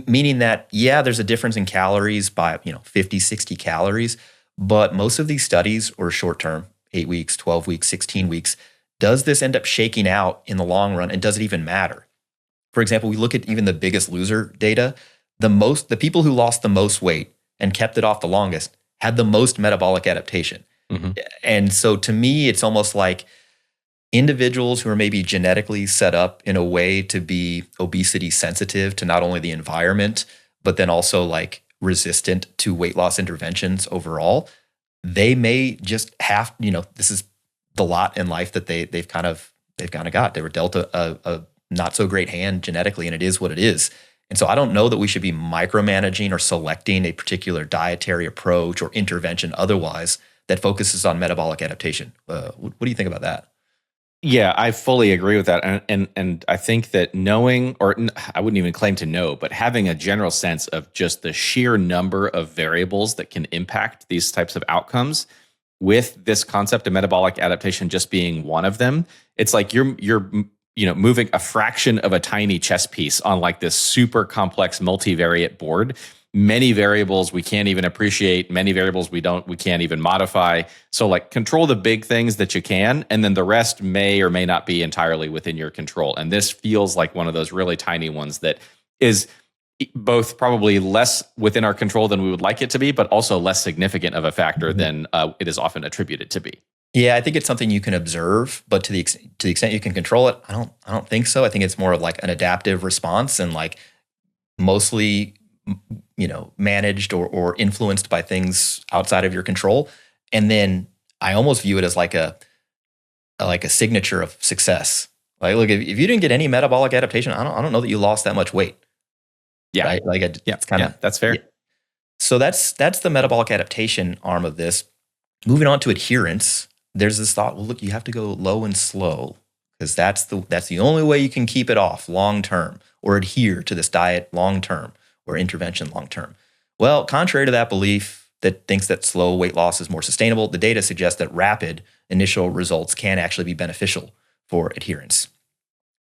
meaning that, there's a difference in calories by 50, 60 calories, but most of these studies are short-term, 8 weeks, 12 weeks, 16 weeks. Does this end up shaking out in the long run, and does it even matter? For example, we look at even the Biggest Loser data. The people who lost the most weight and kept it off the longest had the most metabolic adaptation. Mm-hmm. And so to me, it's almost like individuals who are maybe genetically set up in a way to be obesity sensitive to not only the environment, but then also like resistant to weight loss interventions overall, they may just have, this is the lot in life that they've kind of got. They were dealt a not so great hand genetically, and it is what it is. And so I don't know that we should be micromanaging or selecting a particular dietary approach or intervention otherwise that focuses on metabolic adaptation. What do you think about that? Yeah, I fully agree with that. And I think that knowing, or I wouldn't even claim to know, but having a general sense of just the sheer number of variables that can impact these types of outcomes, with this concept of metabolic adaptation just being one of them, it's like you're moving a fraction of a tiny chess piece on like this super complex multivariate board. Many variables we can't even appreciate, many variables we can't even modify. So like control the big things that you can, and then the rest may or may not be entirely within your control. And this feels like one of those really tiny ones that is both probably less within our control than we would like it to be, but also less significant of a factor than it is often attributed to be. Yeah, I think it's something you can observe, but to the extent you can control it, I don't think so. I think it's more of like an adaptive response and like mostly managed or influenced by things outside of your control. And then I almost view it as like a signature of success. Like, look, if you didn't get any metabolic adaptation, I don't know that you lost that much weight. Yeah. Right? Like, it's kind of, that's fair. Yeah. So that's the metabolic adaptation arm of this. Moving on to adherence, there's this thought, well, look, you have to go low and slow because that's the only way you can keep it off long term or adhere to this diet long term or intervention long term. Well, contrary to that belief that thinks that slow weight loss is more sustainable, the data suggests that rapid initial results can actually be beneficial for adherence.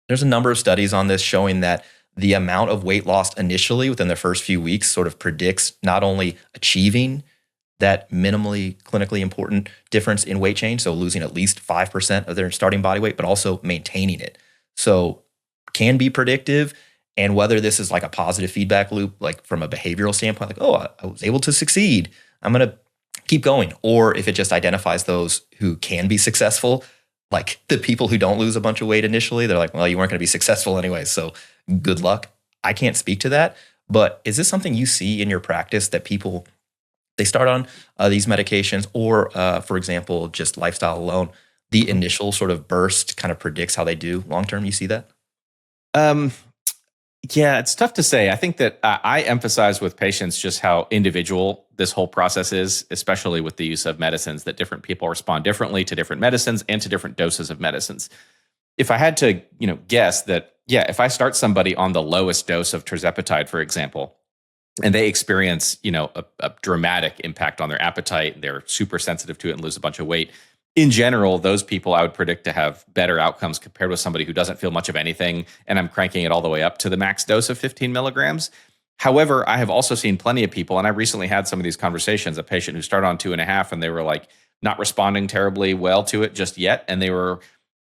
There's a number of studies on this showing that the amount of weight lost initially within the first few weeks sort of predicts not only achieving that minimally clinically important difference in weight change, so losing at least 5% of their starting body weight, but also maintaining it. So can be predictive. And whether this is like a positive feedback loop, like from a behavioral standpoint, like, oh, I was able to succeed, I'm going to keep going. Or if it just identifies those who can be successful, like the people who don't lose a bunch of weight initially, they're like, well, you weren't going to be successful anyway, so good luck. I can't speak to that. But is this something you see in your practice that people, they start on these medications or, for example, just lifestyle alone, the initial sort of burst kind of predicts how they do long-term? You see that? Yeah, it's tough to say. I think that I emphasize with patients just how individual this whole process is, especially with the use of medicines, that different people respond differently to different medicines and to different doses of medicines. If I had to, guess that, yeah, if I start somebody on the lowest dose of tirzepatide, for example, and they experience, a dramatic impact on their appetite, they're super sensitive to it and lose a bunch of weight. In general, those people I would predict to have better outcomes compared with somebody who doesn't feel much of anything, and I'm cranking it all the way up to the max dose of 15 milligrams. However, I have also seen plenty of people, and I recently had some of these conversations, a patient who started on 2.5, and they were like not responding terribly well to it just yet, and they were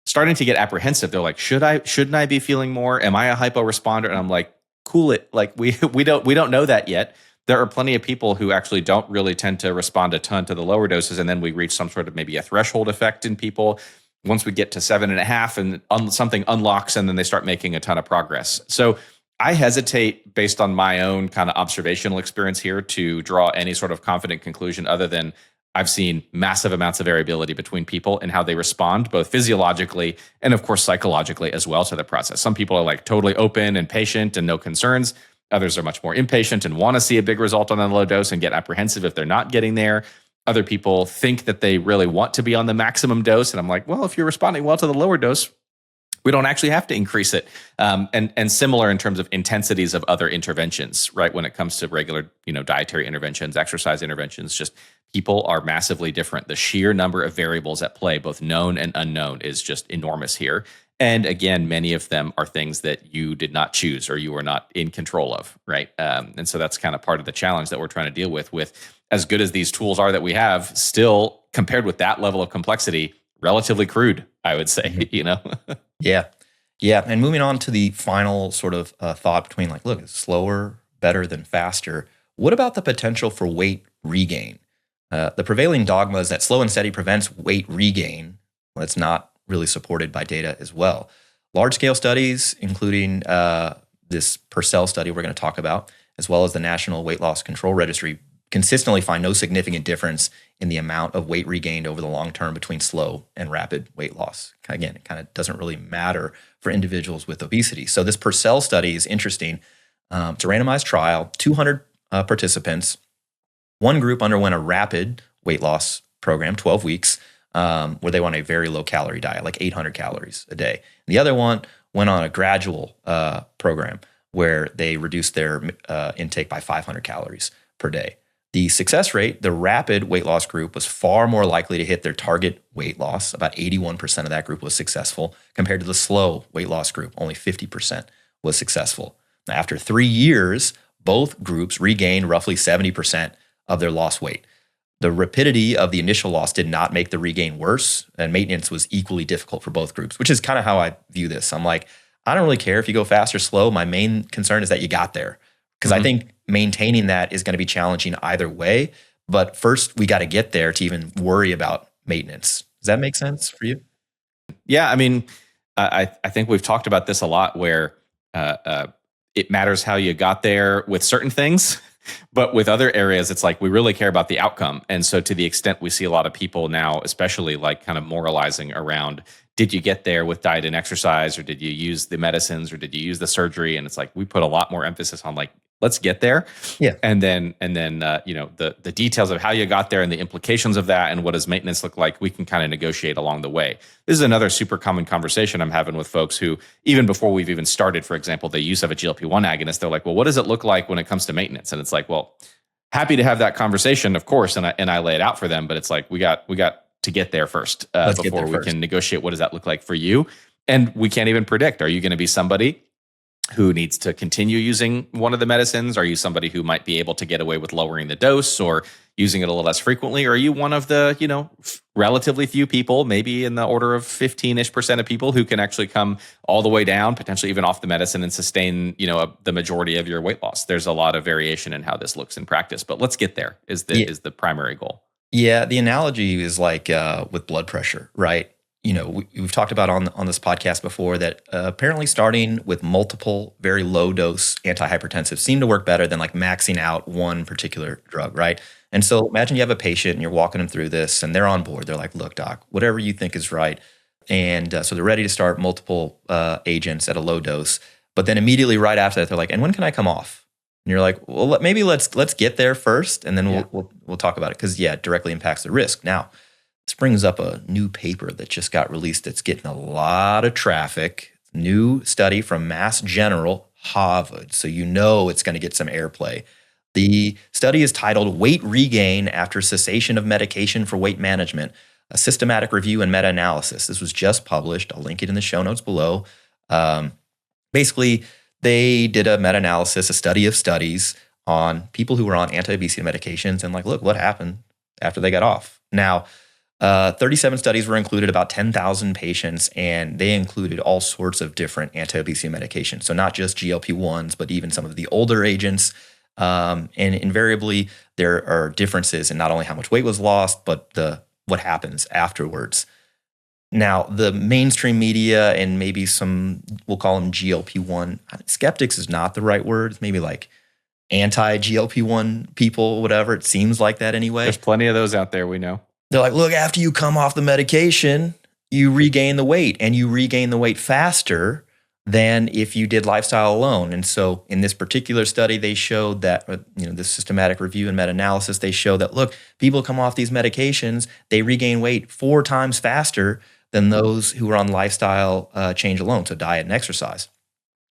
starting to get apprehensive. They're like, shouldn't I be feeling more? Am I a hypo responder? And I'm like, cool it. Like we don't know that yet. There are plenty of people who actually don't really tend to respond a ton to the lower doses, and then we reach some sort of maybe a threshold effect in people. Once we get to 7.5 and something unlocks, and then they start making a ton of progress. So I hesitate, based on my own kind of observational experience here, to draw any sort of confident conclusion other than I've seen massive amounts of variability between people and how they respond, both physiologically and, of course, psychologically as well to the process. Some people are like totally open and patient and no concerns. Others are much more impatient and want to see a big result on the low dose and get apprehensive if they're not getting there. Other people think that they really want to be on the maximum dose. And I'm like, well, if you're responding well to the lower dose, we don't actually have to increase it. And similar in terms of intensities of other interventions, right? When it comes to regular, dietary interventions, exercise interventions, just people are massively different. The sheer number of variables at play, both known and unknown, is just enormous here. And again, many of them are things that you did not choose or you were not in control of, right? And so that's kind of part of the challenge that we're trying to deal with as good as these tools are that we have, still compared with that level of complexity, relatively crude, I would say, Yeah. Yeah. And moving on to the final sort of thought between like, look, it's slower, better than faster. What about the potential for weight regain? The prevailing dogma is that slow and steady prevents weight regain. Well, that's not really supported by data as well. Large-scale studies, including this Purcell study we're going to talk about, as well as the National Weight Loss Control Registry, consistently find no significant difference in the amount of weight regained over the long term between slow and rapid weight loss. Again, it kind of doesn't really matter for individuals with obesity. So this Purcell study is interesting. It's a randomized trial, 200 participants. One group underwent a rapid weight loss program, 12 weeks, where they went on a very low calorie diet, like 800 calories a day. And the other one went on a gradual program where they reduced their intake by 500 calories per day. The success rate, the rapid weight loss group was far more likely to hit their target weight loss. About 81% of that group was successful, compared to the slow weight loss group, only 50% was successful. Now, after 3 years, both groups regained roughly 70% of their lost weight. The rapidity of the initial loss did not make the regain worse, and maintenance was equally difficult for both groups, which is kind of how I view this. I'm like, I don't really care if you go fast or slow. My main concern is that you got there, because I think maintaining that is going to be challenging either way. But first, we got to get there to even worry about maintenance. Does that make sense for you? Yeah, I mean, I think we've talked about this a lot, where it matters how you got there with certain things. But with other areas, it's like we really care about the outcome. And so to the extent we see a lot of people now, especially like kind of moralizing around, did you get there with diet and exercise, or did you use the medicines, or did you use the surgery? And it's like we put a lot more emphasis on like, let's get there. Yeah. And then the details of how you got there and the implications of that and what does maintenance look like, we can kind of negotiate along the way. This is another super common conversation I'm having with folks who, even before we've even started, for example, the use of a GLP-1 agonist, they're like, well, what does it look like when it comes to maintenance? And it's like, well, happy to have that conversation, of course. And I lay it out for them, but it's like, we got to get there first before we can negotiate what does that look like for you. And we can't even predict, are you going to be somebody who needs to continue using one of the medicines? Are you somebody who might be able to get away with lowering the dose or using it a little less frequently? Or are you one of the, relatively few people, maybe in the order of 15-ish% of people who can actually come all the way down, potentially even off the medicine, and sustain, the majority of your weight loss? There's a lot of variation in how this looks in practice, but let's get there is the primary goal. Yeah, the analogy is like with blood pressure, right? We've talked about on this podcast before that apparently starting with multiple very low dose antihypertensives seem to work better than like maxing out one particular drug, right? And so imagine you have a patient and you're walking them through this and they're on board. They're like, look, doc, whatever you think is right. And so they're ready to start multiple agents at a low dose. But then immediately right after that, they're like, and when can I come off? And you're like, well, maybe let's get there first, and then we'll talk about it, because it directly impacts the risk. Now, this brings up a new paper that just got released that's getting a lot of traffic. New study from Mass General, Harvard. So it's going to get some airplay. The study is titled Weight Regain After Cessation of Medication for Weight Management, a Systematic Review and Meta-Analysis. This was just published. I'll link it in the show notes below. Basically, they did a meta-analysis, a study of studies on people who were on anti-obesity medications and look what happened after they got off. Now, 37 studies were included, about 10,000 patients, and they included all sorts of different anti-obesity medications. So not just GLP-1s, but even some of the older agents. And invariably, there are differences in not only how much weight was lost, but what happens afterwards. Now, the mainstream media and maybe some, we'll call them GLP-1 skeptics is not the right word. It's maybe like anti-GLP-1 people, whatever. It seems like that anyway. There's plenty of those out there, we know. They're like, look, after you come off the medication, you regain the weight, and you regain the weight faster than if you did lifestyle alone. And so in this particular study, they showed that, this systematic review and meta-analysis, they show that, look, people come off these medications, they regain weight 4 times faster than those who are on lifestyle change alone, so diet and exercise.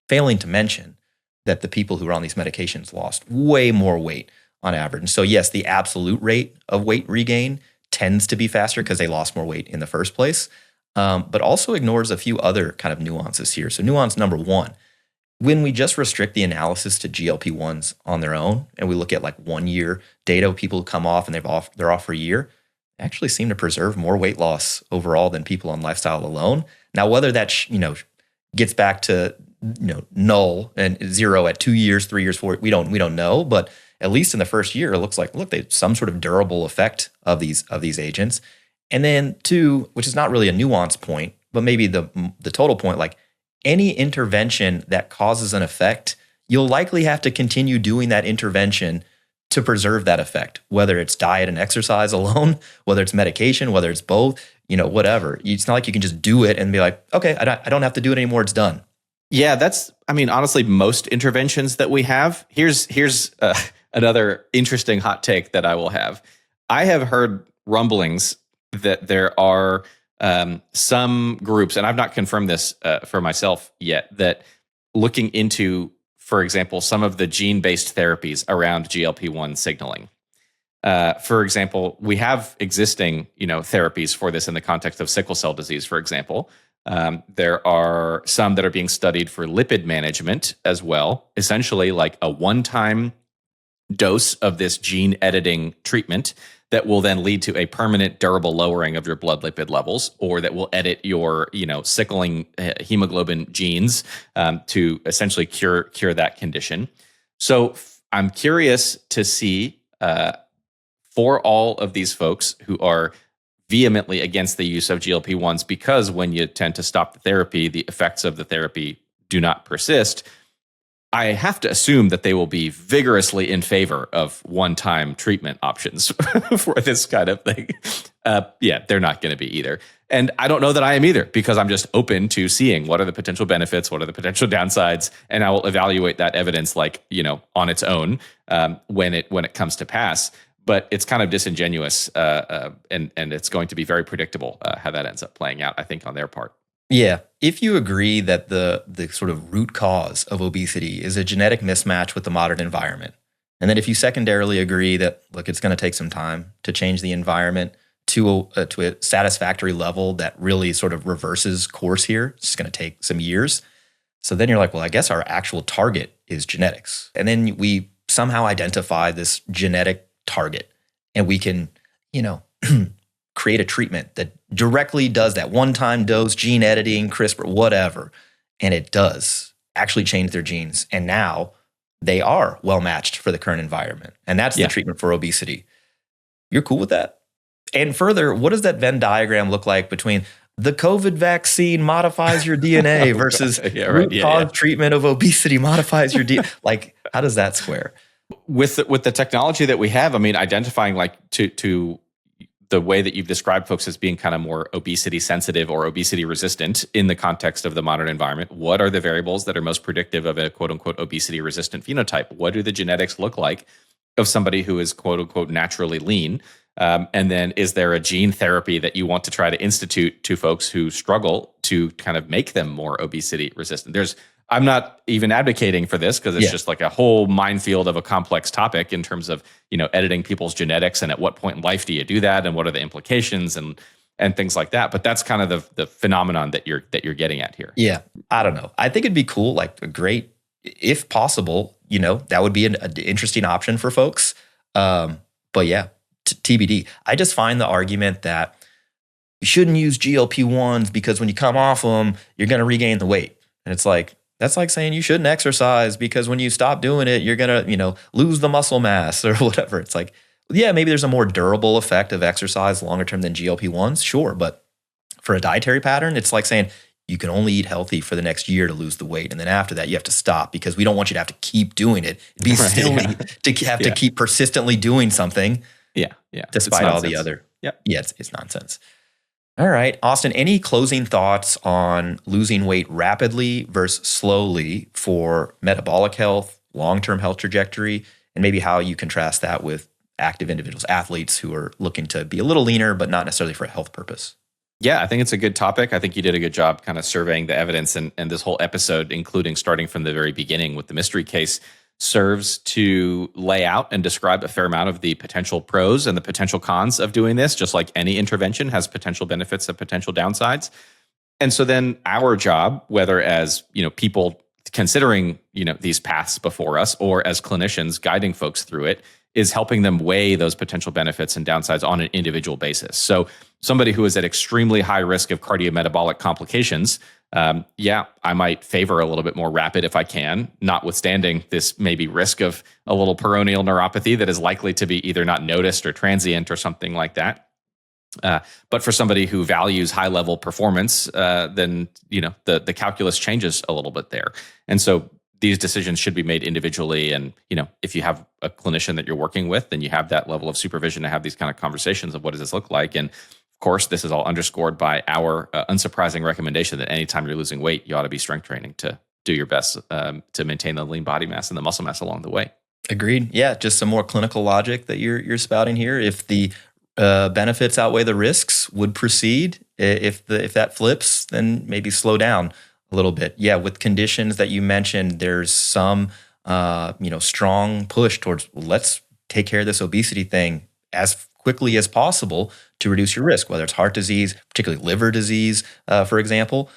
Failing to mention that the people who are on these medications lost way more weight on average. And so yes, the absolute rate of weight regain tends to be faster because they lost more weight in the first place, but also ignores a few other kind of nuances here. So nuance number 1, when we just restrict the analysis to GLP-1s on their own, and we look at 1 year data of people who come off and they're off for a year, actually seem to preserve more weight loss overall than people on lifestyle alone. Now, whether that gets back to null and 0 at 2 years, 3 years, 4, we don't know. But at least in the first year, it looks like, look, there's some sort of durable effect of these agents. And then two, which is not really a nuance point, but maybe the total point, like any intervention that causes an effect, you'll likely have to continue doing that intervention to preserve that effect, whether it's diet and exercise alone, whether it's medication, whether it's both, whatever. It's not like you can just do it and be like, okay, I don't have to do it anymore. It's done. Yeah, honestly, most interventions that we have. Here's another interesting hot take that I will have. I have heard rumblings that there are some groups, and I've not confirmed this for myself yet, that looking into, for example, some of the gene-based therapies around GLP-1 signaling. For example, we have existing, therapies for this in the context of sickle cell disease, for example. There are some that are being studied for lipid management as well, essentially like a one-time dose of this gene editing treatment that will then lead to a permanent durable lowering of your blood lipid levels, or that will edit your, sickling hemoglobin genes to essentially cure that condition. So I'm curious to see for all of these folks who are vehemently against the use of GLP-1s, because when you tend to stop the therapy, the effects of the therapy do not persist. I have to assume that they will be vigorously in favor of one-time treatment options for this kind of thing. They're not going to be either. And I don't know that I am either, because I'm just open to seeing what are the potential benefits, what are the potential downsides, and I will evaluate that evidence on its own when it comes to pass. But it's kind of disingenuous, and it's going to be very predictable how that ends up playing out, I think, on their part. Yeah. If you agree that the sort of root cause of obesity is a genetic mismatch with the modern environment, and then if you secondarily agree that, look, it's going to take some time to change the environment to a satisfactory level that really sort of reverses course here, it's going to take some years. So then you're like, well, I guess our actual target is genetics. And then we somehow identify this genetic target, and we can, create a treatment that directly does that one-time dose, gene editing, CRISPR, whatever. And it does actually change their genes. And now they are well-matched for the current environment. And that's the treatment for obesity. You're cool with that? And further, what does that Venn diagram look like between the COVID vaccine modifies your DNA versus root cause treatment of obesity modifies your DNA? Like, how does that square? With the technology that we have, identifying to the way that you've described folks as being kind of more obesity sensitive or obesity resistant in the context of the modern environment, what are the variables that are most predictive of a quote unquote obesity resistant phenotype? What do the genetics look like of somebody who is quote unquote naturally lean? And then is there a gene therapy that you want to try to institute to folks who struggle to kind of make them more obesity resistant? I'm not even advocating for this, because it's just like a whole minefield of a complex topic in terms of, editing people's genetics, and at what point in life do you do that, and what are the implications and things like that. But that's kind of the phenomenon that you're getting at here. Yeah. I don't know. I think it'd be cool, like a great, if possible, that would be an interesting option for folks. But yeah, TBD. I just find the argument that you shouldn't use GLP-1s because when you come off them, you're going to regain the weight. And it's like, that's like saying you shouldn't exercise because when you stop doing it, you're going to, lose the muscle mass or whatever. It's like, yeah, maybe there's a more durable effect of exercise longer term than GLP-1s, sure. But for a dietary pattern, it's like saying you can only eat healthy for the next year to lose the weight. And then after that, you have to stop because we don't want you to have to keep doing it. It'd be silly to have to keep persistently doing something. Yeah. Despite all the other. Yeah, it's nonsense. All right, Austin, any closing thoughts on losing weight rapidly versus slowly for metabolic health, long-term health trajectory, and maybe how you contrast that with active individuals, athletes who are looking to be a little leaner, but not necessarily for a health purpose? Yeah, I think it's a good topic. I think you did a good job kind of surveying the evidence, and this whole episode, including starting from the very beginning with the mystery case, serves to lay out and describe a fair amount of the potential pros and the potential cons of doing this, just like any intervention has potential benefits and potential downsides. And so then our job, whether as people considering these paths before us, or as clinicians guiding folks through it, is helping them weigh those potential benefits and downsides on an individual basis. So somebody who is at extremely high risk of cardiometabolic complications, yeah, I might favor a little bit more rapid if I can, notwithstanding this maybe risk of a little peroneal neuropathy that is likely to be either not noticed or transient or something like that. But for somebody who values high level performance, then the calculus changes a little bit there. And so these decisions should be made individually. And if you have a clinician that you're working with, then you have that level of supervision to have these kind of conversations of what does this look like. And of course, this is all underscored by our unsurprising recommendation that anytime you're losing weight, you ought to be strength training to do your best to maintain the lean body mass and the muscle mass along the way. Agreed. Yeah, just some more clinical logic that you're spouting here. If the benefits outweigh the risks, would proceed. If that flips, then maybe slow down a little bit. Yeah, with conditions that you mentioned, there's some strong push towards let's take care of this obesity thing as quickly as possible to reduce your risk, whether it's heart disease, particularly liver disease, for example.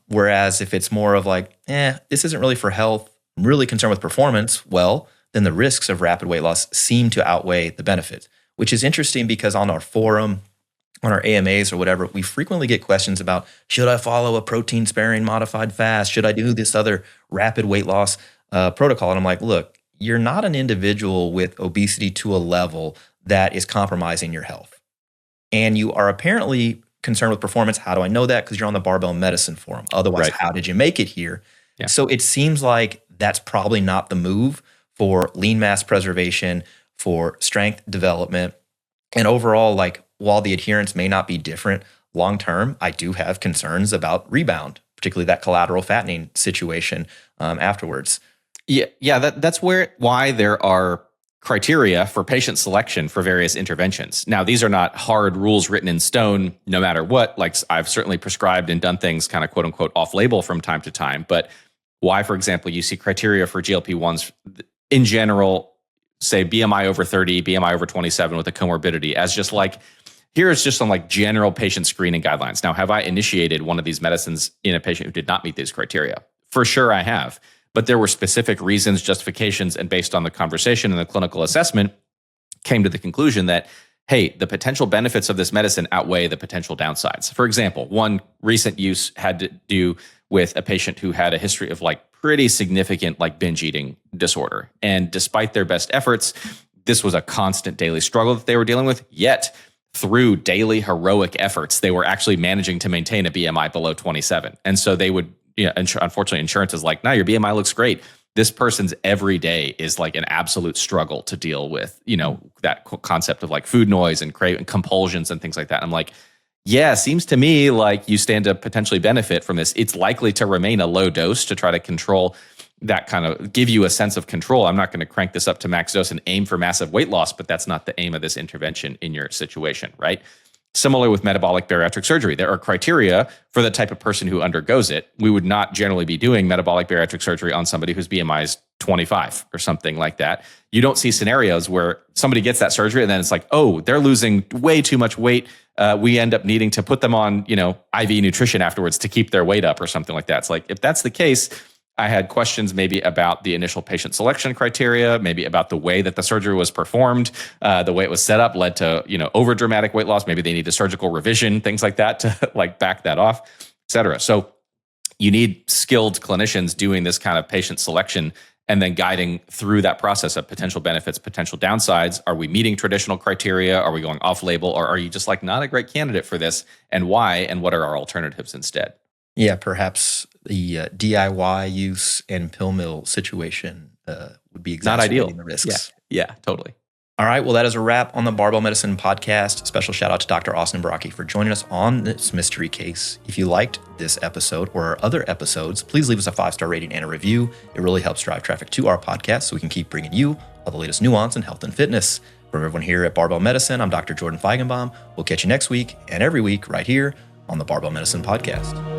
Whereas if it's more of like, this isn't really for health, I'm really concerned with performance, well, then the risks of rapid weight loss seem to outweigh the benefits, which is interesting because on our forum, on our AMAs or whatever, we frequently get questions about, should I follow a protein sparing modified fast? Should I do this other rapid weight loss protocol? And I'm like, look, you're not an individual with obesity to a level that is compromising your health. And you are apparently concerned with performance. How do I know that? Because you're on the Barbell Medicine Forum. Otherwise, right. How did you make it here? Yeah. So it seems like that's probably not the move for lean mass preservation, for strength development. And overall, like while the adherence may not be different long-term, I do have concerns about rebound, particularly that collateral fattening situation afterwards. Yeah, that's why there are criteria for patient selection for various interventions. Now, these are not hard rules written in stone, no matter what. Like I've certainly prescribed and done things kind of quote unquote off label from time to time. But why, for example, you see criteria for GLP-1s in general, say BMI over 30, BMI over 27 with a comorbidity as just like, here's just some like general patient screening guidelines. Now, have I initiated one of these medicines in a patient who did not meet these criteria? For sure I have. But there were specific reasons, justifications, and based on the conversation and the clinical assessment, came to the conclusion that, hey, the potential benefits of this medicine outweigh the potential downsides. For example, one recent use had to do with a patient who had a history of like pretty significant like binge eating disorder. And despite their best efforts, this was a constant daily struggle that they were dealing with. Yet, through daily heroic efforts, they were actually managing to maintain a BMI below 27. And so they would, unfortunately, insurance is like, no, your BMI looks great. This person's every day is like an absolute struggle to deal with, that concept of like food noise and compulsions and things like that. I'm like, yeah, seems to me like you stand to potentially benefit from this. It's likely to remain a low dose to try to control that, kind of give you a sense of control. I'm not going to crank this up to max dose and aim for massive weight loss, but that's not the aim of this intervention in your situation, right? Similar with metabolic bariatric surgery, there are criteria for the type of person who undergoes it. We would not generally be doing metabolic bariatric surgery on somebody whose BMI is 25 or something like that. You don't see scenarios where somebody gets that surgery and then it's like, oh, they're losing way too much weight. We end up needing to put them on, IV nutrition afterwards to keep their weight up or something like that. It's like, if that's the case, I had questions maybe about the initial patient selection criteria, maybe about the way that the surgery was performed, the way it was set up led to, over dramatic weight loss. Maybe they need a surgical revision, things like that to like back that off, et cetera. So you need skilled clinicians doing this kind of patient selection and then guiding through that process of potential benefits, potential downsides. Are we meeting traditional criteria? Are we going off label? Or are you just like not a great candidate for this? And why? And what are our alternatives instead? Yeah, perhaps the DIY use and pill mill situation would be exacerbating the risks. Yeah, totally. All right, well, that is a wrap on the Barbell Medicine podcast. Special shout out to Dr. Austin Baraki for joining us on this mystery case. If you liked this episode or our other episodes, please leave us a 5-star rating and a review. It really helps drive traffic to our podcast so we can keep bringing you all the latest nuance in health and fitness. From everyone here at Barbell Medicine, I'm Dr. Jordan Feigenbaum. We'll catch you next week and every week right here on the Barbell Medicine podcast.